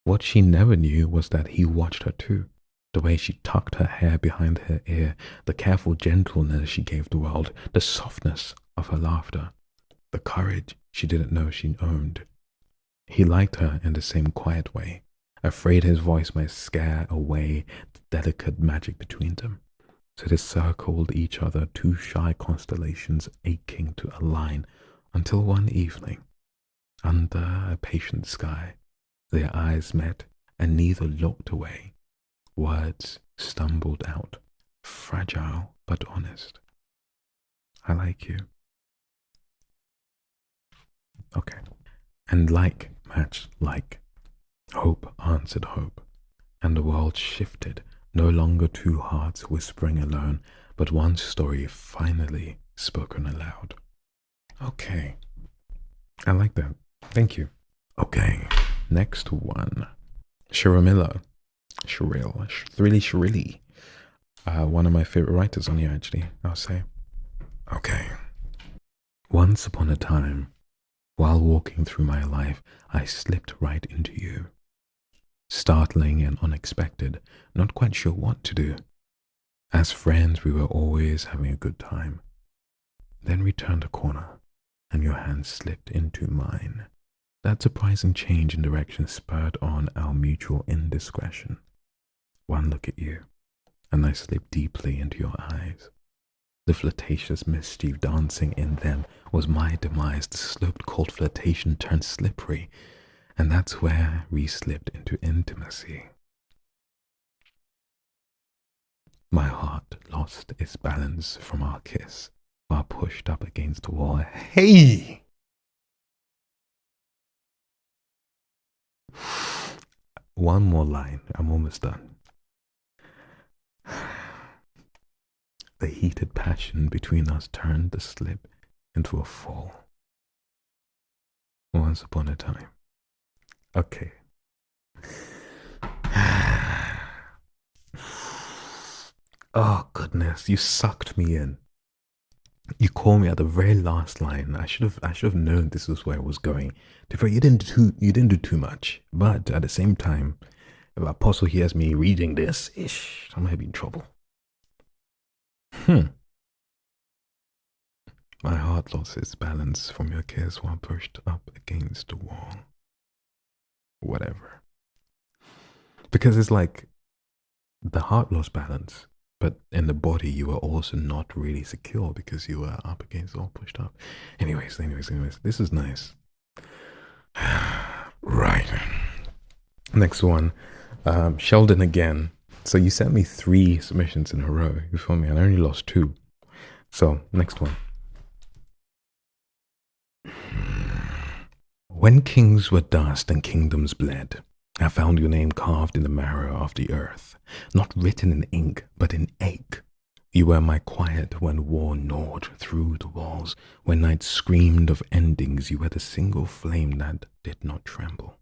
What she never knew was that he watched her too. The way she tucked her hair behind her ear, the careful gentleness she gave the world, the softness of her laughter, the courage she didn't know she owned. He liked her in the same quiet way, afraid his voice might scare away the delicate magic between them. So they circled each other, 2 shy constellations aching to align, until one evening, under a patient sky, their eyes met and neither looked away. Words stumbled out, fragile but honest. I like you. Okay. And like matched like. Hope answered hope, and the world shifted, no longer two hearts whispering alone, but one story finally spoken aloud. Okay, I like that. Thank you. Okay, next one. Shiramilla. Shrilly. One of my favorite writers on here, actually, I'll say. Okay. Once upon a time, while walking through my life, I slipped right into you. Startling and unexpected, not quite sure what to do. As friends, we were always having a good time. Then we turned a corner, and your hand slipped into mine. That surprising change in direction spurred on our mutual indiscretion. One look at you, and I slipped deeply into your eyes. The flirtatious mischief dancing in them was my demise. The sloped cold flirtation turned slippery, and that's where we slipped into intimacy. My heart lost its balance from our kiss while pushed up against the wall. Hey! One more line. I'm almost done. The heated passion between us turned the slip into a fall. Once upon a time. Okay. Oh goodness, you sucked me in. You called me at the very last line. I should have known this was where I was going. You didn't do too much, but at the same time, if Apostle hears me reading this, I might be in trouble. My heart lost its balance from your kiss while pushed up against the wall. Whatever. Because it's like the heart lost balance, but in the body you were also not really secure because you were up against the wall, pushed up. Anyways, this is nice. Right. Next one. Sheldon again. So you sent me 3 submissions in a row. You feel me? And I only lost 2. So, next one. When kings were dust and kingdoms bled, I found your name carved in the marrow of the earth, not written in ink, but in ache. You were my quiet when war gnawed through the walls, when night screamed of endings. You were the single flame that did not tremble.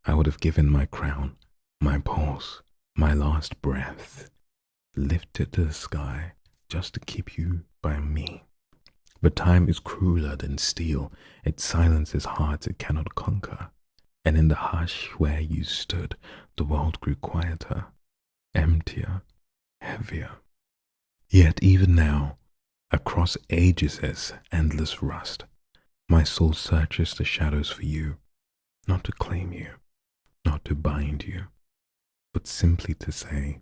I would have given my crown, my pulse, my last breath, lifted to the sky just to keep you by me. But time is crueler than steel. It silences hearts it cannot conquer. And in the hush where you stood, the world grew quieter, emptier, heavier. Yet even now, across ages' endless rust, my soul searches the shadows for you, not to claim you, not to bind you, but simply to say,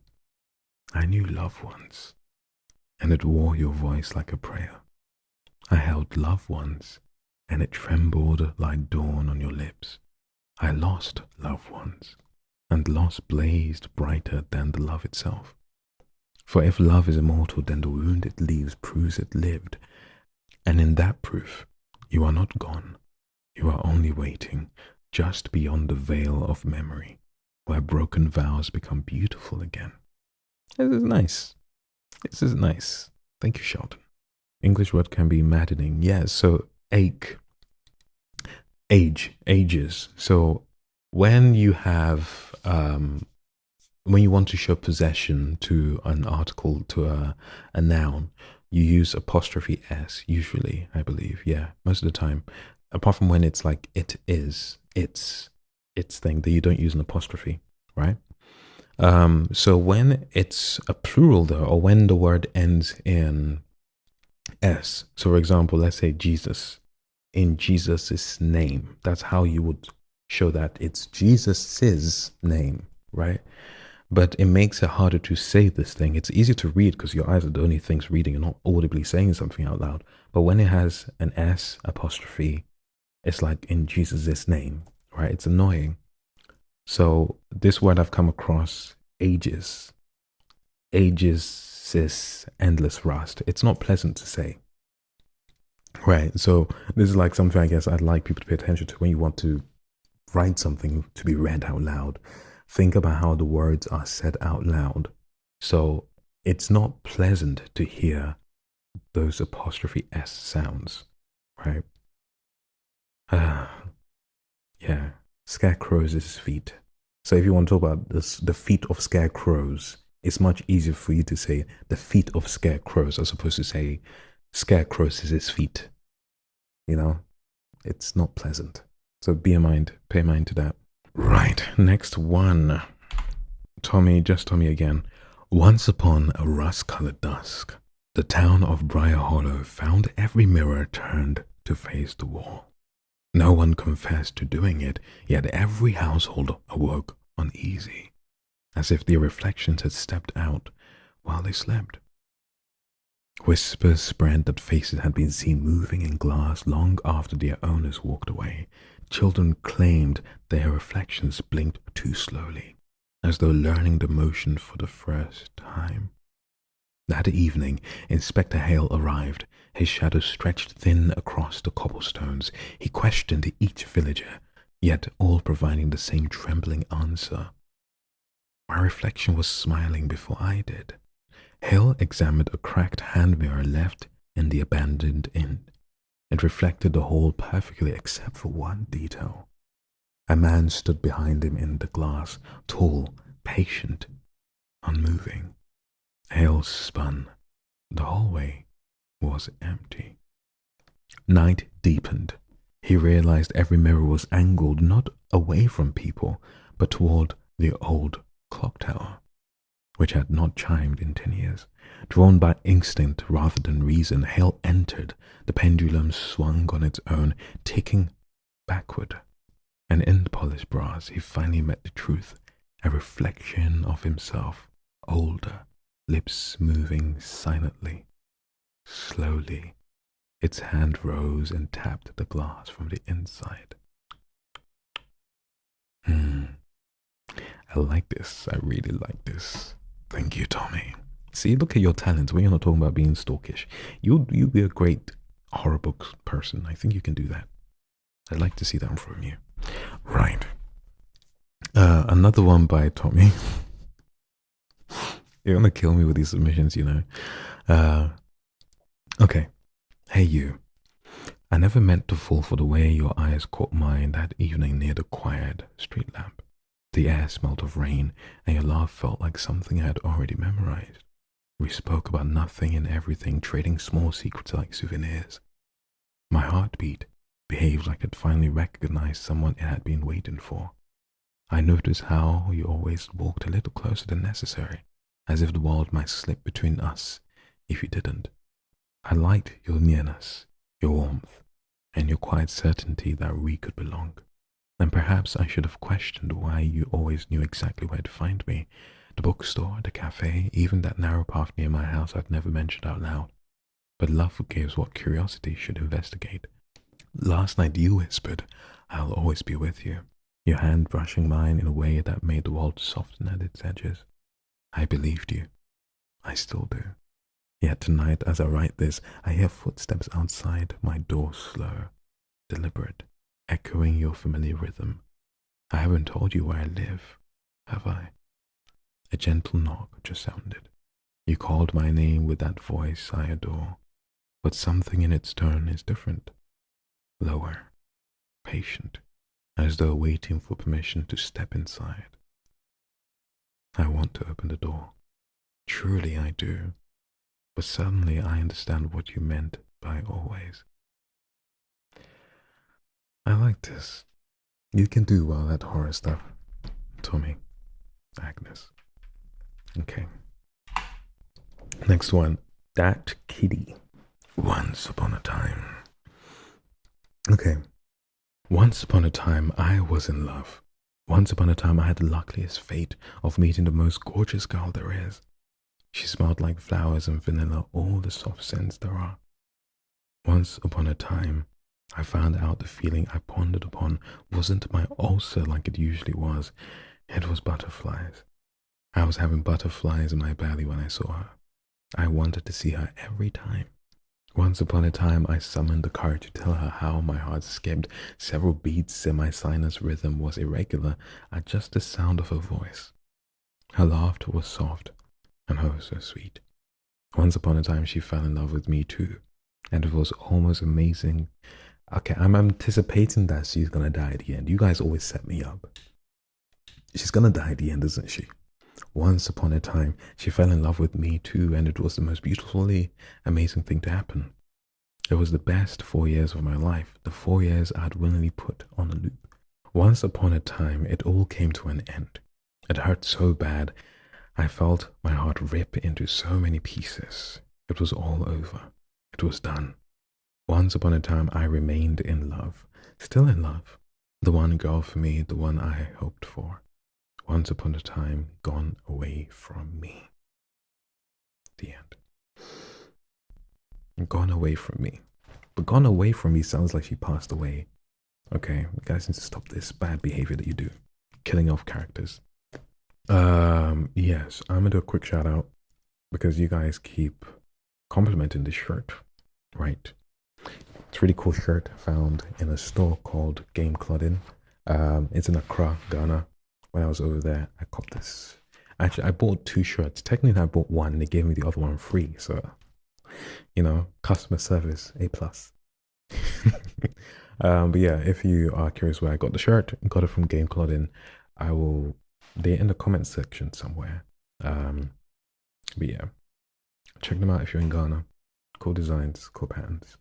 I knew love once, and it wore your voice like a prayer. I held love once, and it trembled like dawn on your lips. I lost love once, and loss blazed brighter than the love itself. For if love is immortal, then the wound it leaves proves it lived. And in that proof, you are not gone. You are only waiting, just beyond the veil of memory, where broken vows become beautiful again. This is nice. This is nice. Thank you, Sheldon. English word can be maddening. Yes, so ages. So when you have, when you want to show possession to an article, to a noun, you use apostrophe S, usually, I believe. Yeah, most of the time. Apart from when it's like it is, it's thing that you don't use an apostrophe, right? So when it's a plural though, or when the word ends in S, so for example, let's say Jesus, in Jesus's name, that's how you would show that it's Jesus's name, right? But it makes it harder to say this thing. It's easier to read because your eyes are the only things reading and not audibly saying something out loud. But when it has an S apostrophe, it's like in Jesus's name, right? It's annoying. So this word I've come across ages, endless rust. It's not pleasant to say. Right. So this is like something I guess I'd like people to pay attention to when you want to write something to be read out loud. Think about how the words are said out loud. So it's not pleasant to hear those apostrophe S sounds, right? Yeah. Scarecrows is his feet. So if you want to talk about this, the feet of scarecrows, it's much easier for you to say the feet of scarecrows as opposed to say scarecrows is his feet. You know, it's not pleasant. So pay mind to that. Right, next one. Just Tommy again. Once upon a rust-colored dusk, the town of Briar Hollow found every mirror turned to face the wall. No one confessed to doing it, yet every household awoke uneasy, as if their reflections had stepped out while they slept. Whispers spread that faces had been seen moving in glass long after their owners walked away. Children claimed their reflections blinked too slowly, as though learning the motion for the first time. That evening, Inspector Hale arrived, his shadow stretched thin across the cobblestones. He questioned each villager, yet all providing the same trembling answer. My reflection was smiling before I did. Hale examined a cracked hand mirror left in the abandoned inn. It reflected the whole perfectly except for one detail. A man stood behind him in the glass, tall, patient, unmoving. Hale spun. The hallway was empty. Night deepened. He realized every mirror was angled not away from people, but toward the old clock tower, which had not chimed in 10 years. Drawn by instinct rather than reason, Hale entered. The pendulum swung on its own, ticking backward. And in the polished brass, he finally met the truth, a reflection of himself, older, lips moving silently. Slowly, its hand rose and tapped the glass from the inside. I like this. I really like this. Thank you, Tommy. See, look at your talents. When you're not talking about being stalkish, you'll be a great horror book person. I think you can do that. I'd like to see that from you. Right. Another one by Tommy. You're gonna kill me with these submissions, you know. Okay. Hey, you. I never meant to fall for the way your eyes caught mine that evening near the quiet street lamp. The air smelled of rain, and your laugh felt like something I had already memorized. We spoke about nothing and everything, trading small secrets like souvenirs. My heartbeat behaved like it finally recognized someone it had been waiting for. I noticed how you always walked a little closer than necessary, as if the world might slip between us if you didn't. I liked your nearness, your warmth, and your quiet certainty that we could belong. And perhaps I should have questioned why you always knew exactly where to find me. The bookstore, the cafe, even that narrow path near my house I'd never mentioned out loud. But love forgives what curiosity should investigate. Last night you whispered, I'll always be with you, your hand brushing mine in a way that made the world soften at its edges. I believed you. I still do. Yet tonight, as I write this, I hear footsteps outside my door, slow, deliberate, echoing your familiar rhythm. I haven't told you where I live, have I? A gentle knock just sounded. You called my name with that voice I adore, but something in its tone is different. Lower, patient, as though waiting for permission to step inside. I want to open the door. Truly I do. But suddenly I understand what you meant by always. I like this. You can do well that horror stuff, Tommy. Agnes. Okay. Next one. That kitty. Once upon a time. Okay. Once upon a time I was in love. Once upon a time I had the luckiest fate of meeting the most gorgeous girl there is. She smelled like flowers and vanilla, all the soft scents there are. Once upon a time, I found out the feeling I pondered upon wasn't my ulcer like it usually was. It was butterflies. I was having butterflies in my belly when I saw her. I wanted to see her every time. Once upon a time, I summoned the courage to tell her how my heart skipped several beats and my sinus rhythm was irregular at just the sound of her voice. Her laughter was soft and oh so sweet. Once upon a time, she fell in love with me too, and it was almost amazing. Okay, I'm anticipating that she's gonna die at the end. You guys always set me up. She's gonna die at the end, isn't she? Once upon a time, she fell in love with me too, and it was the most beautifully amazing thing to happen. It was the best 4 years of my life, the 4 years I'd willingly put on a loop. Once upon a time, it all came to an end. It hurt so bad, I felt my heart rip into so many pieces. It was all over. It was done. Once upon a time, I remained in love, still in love. The one girl for me, the one I hoped for. Once upon a time, gone away from me. The end. Gone away from me. But gone away from me sounds like she passed away. Okay, you guys need to stop this bad behavior that you do. Killing off characters. Yes, I'm gonna do a quick shout out because you guys keep complimenting this shirt, right? It's a really cool shirt found in a store called Game Clothing. It's in Accra, Ghana. When I was over there, I copped this. Actually, I bought 2 shirts. Technically, I bought one and they gave me the other one free. So, you know, customer service, A+. But yeah, if you are curious where I got the shirt, got it from Game Clothing, they're in the comment section somewhere. But yeah, check them out if you're in Ghana. Cool designs, cool patterns.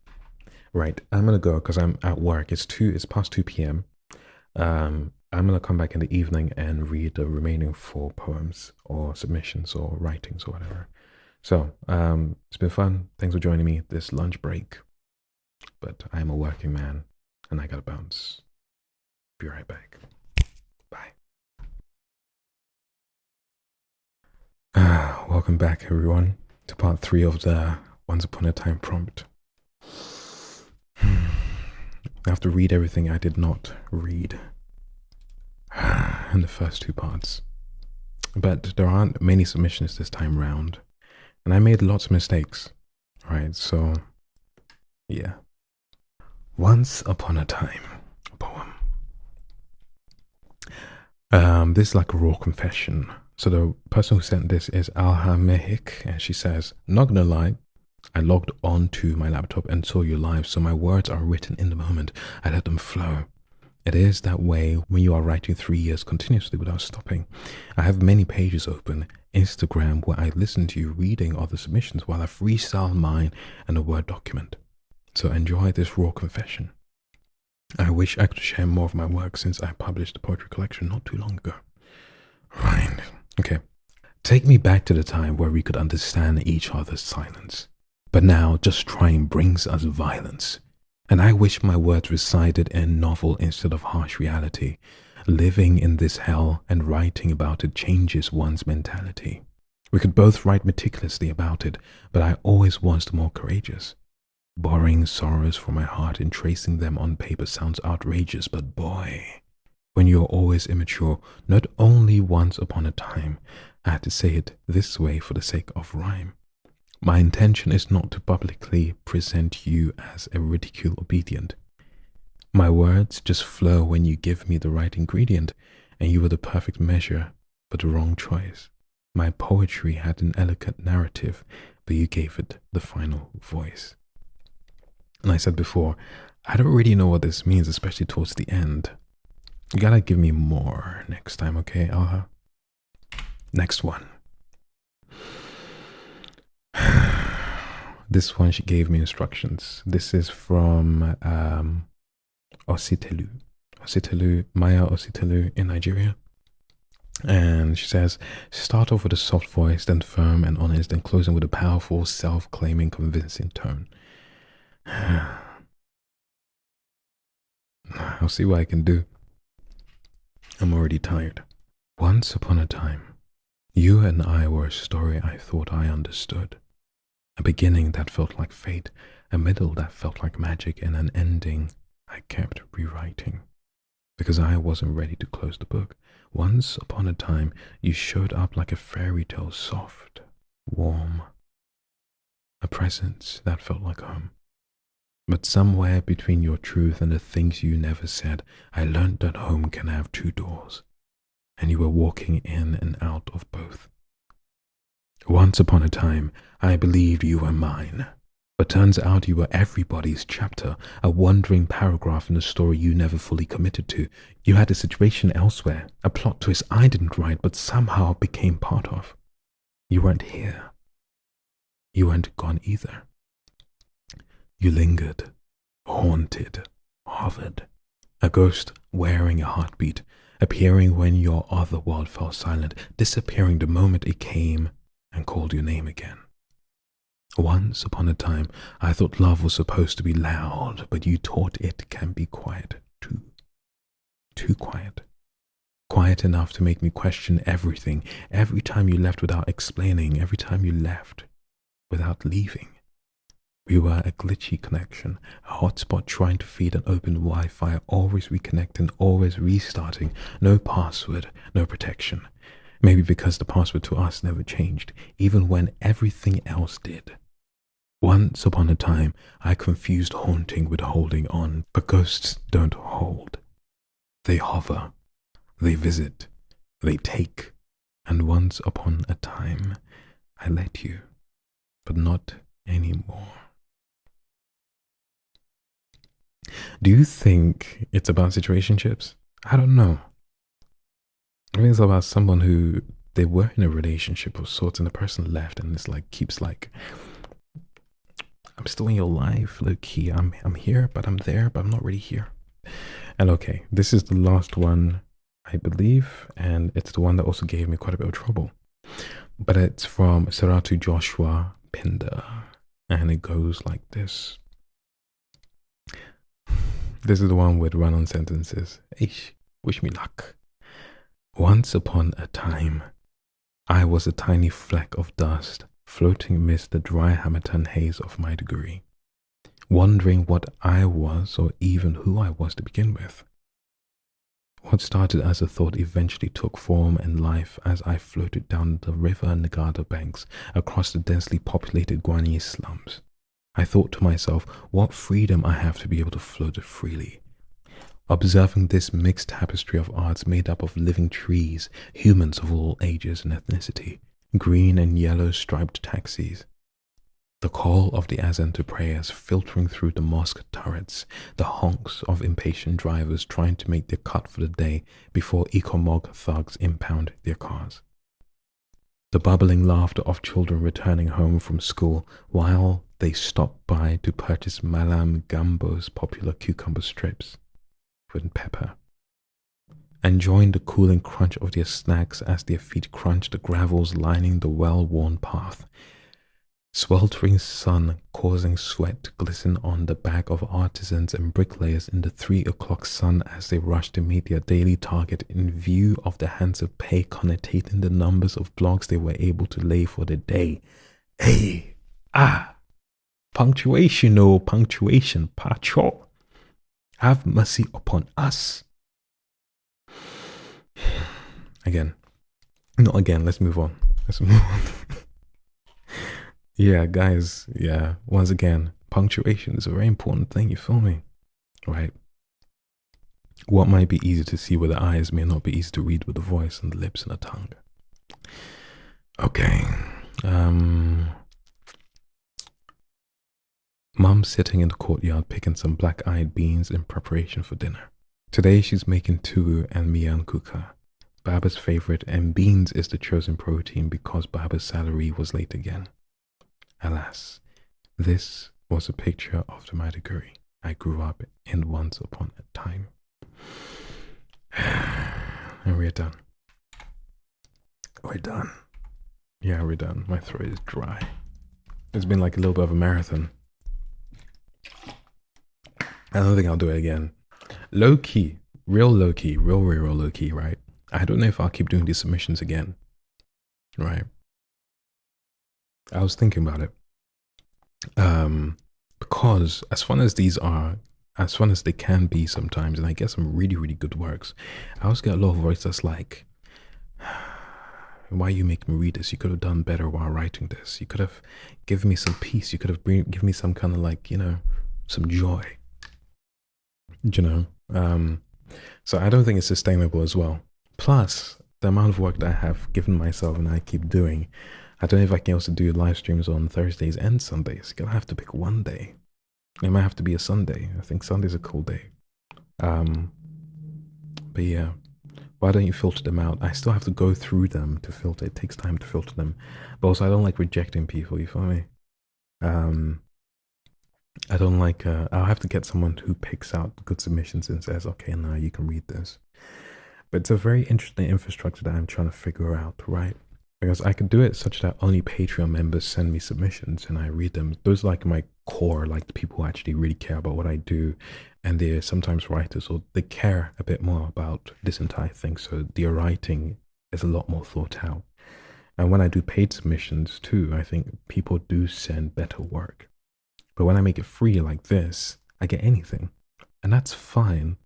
Right, I'm gonna go because I'm at work. It's past 2 p.m. I'm gonna come back in the evening and read the remaining 4 poems or submissions or writings or whatever. So, it's been fun. Thanks for joining me this lunch break. But I am a working man and I gotta bounce. Be right back. Bye. Welcome back, everyone, to part 3 of the Once Upon a Time prompt. I have to read everything I did not read in the first 2 parts. But there aren't many submissions this time round. And I made lots of mistakes. Right, so yeah. Once Upon a Time, a poem. This is like a raw confession. So the person who sent this is Alha Mehik, and she says, not gonna lie, I logged on to my laptop and saw you live, so my words are written in the moment. I let them flow. It is that way when you are writing 3 years continuously without stopping. I have many pages open, Instagram, where I listen to you reading other submissions while I freestyle mine in a Word document. So enjoy this raw confession. I wish I could share more of my work since I published a poetry collection not too long ago. Right, okay. Take me back to the time where we could understand each other's silence. But now just trying brings us violence. And I wish my words resided in novel instead of harsh reality. Living in this hell and writing about it changes one's mentality. We could both write meticulously about it, but I always was more courageous. Borrowing sorrows from my heart and tracing them on paper sounds outrageous, but boy, when you're always immature, not only once upon a time, I had to say it this way for the sake of rhyme. My intention is not to publicly present you as a ridicule obedient. My words just flow when you give me the right ingredient, and you were the perfect measure, but the wrong choice. My poetry had an elegant narrative, but you gave it the final voice. And I said before, I don't really know what this means, especially towards the end. You gotta give me more next time, okay, Alha? Next one. This one, she gave me instructions. This is from Ositelu. Maya Ositelu in Nigeria. And she says, start off with a soft voice, then firm and honest, then closing with a powerful, self-claiming, convincing tone. I'll see what I can do. I'm already tired. Once upon a time, you and I were a story I thought I understood. A beginning that felt like fate, a middle that felt like magic, and an ending I kept rewriting. Because I wasn't ready to close the book. Once upon a time, you showed up like a fairy tale, soft, warm, a presence that felt like home. But somewhere between your truth and the things you never said, I learned that home can have two doors, and you were walking in and out of both. Once upon a time, I believed you were mine, but turns out you were everybody's chapter, a wandering paragraph in a story you never fully committed to. You had a situation elsewhere, a plot twist I didn't write but somehow became part of. You weren't here. You weren't gone either. You lingered, haunted, hovered, a ghost wearing a heartbeat, appearing when your other world fell silent, disappearing the moment it came and called your name again. Once upon a time, I thought love was supposed to be loud, but you taught it can be quiet too. Too quiet. Quiet enough to make me question everything, every time you left without explaining, every time you left without leaving. We were a glitchy connection, a hotspot trying to feed an open Wi-Fi, always reconnecting, always restarting, no password, no protection. Maybe because the password to us never changed, even when everything else did. Once upon a time, I confused haunting with holding on, but ghosts don't hold. They hover, they visit, they take, and once upon a time, I let you, but not anymore. Do you think it's about situationships? I don't know. I think it's about someone who they were in a relationship of sorts and the person left and it's like keeps like, I'm still in your life, low key. I'm here, but I'm there, but I'm not really here. And okay, this is the last one, I believe, and it's the one that also gave me quite a bit of trouble. But it's from Saratu Joshua Pinder, and it goes like this. This is the one with run-on sentences. Eish, wish me luck. Once upon a time, I was a tiny fleck of dust floating amidst the dry Hamilton haze of my degree, wondering what I was or even who I was to begin with. What started as a thought eventually took form in life as I floated down the river Nagada banks across the densely populated Guanese slums. I thought to myself, what freedom I have to be able to float freely. Observing this mixed tapestry of arts made up of living trees, humans of all ages and ethnicity, green and yellow striped taxis, the call of the azan to prayers filtering through the mosque turrets, the honks of impatient drivers trying to make their cut for the day before ecomog thugs impound their cars. The bubbling laughter of children returning home from school while they stopped by to purchase Malam Gambo's popular cucumber strips with pepper, enjoying the cooling crunch of their snacks as their feet crunched the gravels lining the well-worn path. Sweltering sun causing sweat to glisten on the back of artisans and bricklayers in the 3 o'clock sun as they rushed to meet their daily target in view of the handsome pay connotating the numbers of blocks they were able to lay for the day. Hey, punctuation, oh, punctuation, pacho. Have mercy upon us. Let's move on. Yeah, guys, once again, punctuation is a very important thing, you feel me? Right? What might be easy to see with the eyes may not be easy to read with the voice and the lips and the tongue. Okay. Mum's sitting in the courtyard picking some black-eyed beans in preparation for dinner. Today she's making tugu and miyan kuka, Baba's favorite, and beans is the chosen protein because Baba's salary was late again. Alas, this was a picture of the Maiduguri I grew up in once upon a time. And we're done. We're done. Yeah, we're done. My throat is dry. It's been like a little bit of a marathon. I don't think I'll do it again. Low key, real low key, real low key, right? I don't know if I'll keep doing these submissions again, right? I was thinking about it. Because as fun as these are, as fun as they can be sometimes, and I get some really, really good works, I also get a lot of voice that's like, Why you make me read this? You could have done better while writing this. You could have given me some peace. You could have given me some kind of like, you know, some joy. You know? So I don't think it's sustainable as well. Plus, the amount of work that I have given myself and I keep doing, I don't know if I can also do live streams on Thursdays and Sundays. Gonna have to pick one day. It might have to be a Sunday. I think Sunday's a cool day. But yeah, why don't you filter them out? I still have to go through them to filter. It takes time to filter them. But also, I don't like rejecting people, you feel me? I don't like, I'll have to get someone who picks out good submissions and says, okay, now you can read this. But it's a very interesting infrastructure that I'm trying to figure out, right? Because I could do it such that only Patreon members send me submissions and I read them. Those are like my core, like the people who actually really care about what I do. And they're sometimes writers, or they care a bit more about this entire thing. So their writing is a lot more thought out. And when I do paid submissions too, I think people do send better work. But when I make it free like this, I get anything. And that's fine.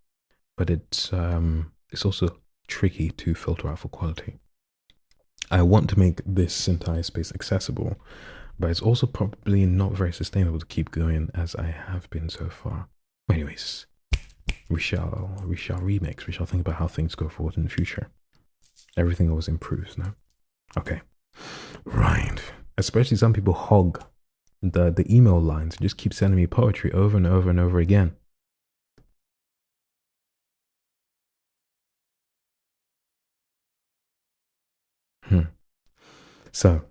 But it's also tricky to filter out for quality. I want to make this entire space accessible, but it's also probably not very sustainable to keep going as I have been so far. Anyways, we shall remix. We shall think about how things go forward in the future. Everything always improves, no? Okay. Right. Especially some people hog the email lines and just keep sending me poetry over and over and over again. So,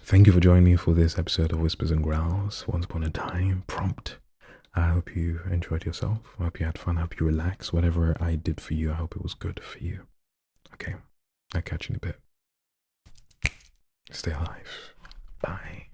thank you for joining me for this episode of Whispers and Growls, Once Upon a Time, Prompt. I hope you enjoyed yourself. I hope you had fun. I hope you relaxed. Whatever I did for you, I hope it was good for you. Okay, I'll catch you in a bit. Stay alive. Bye.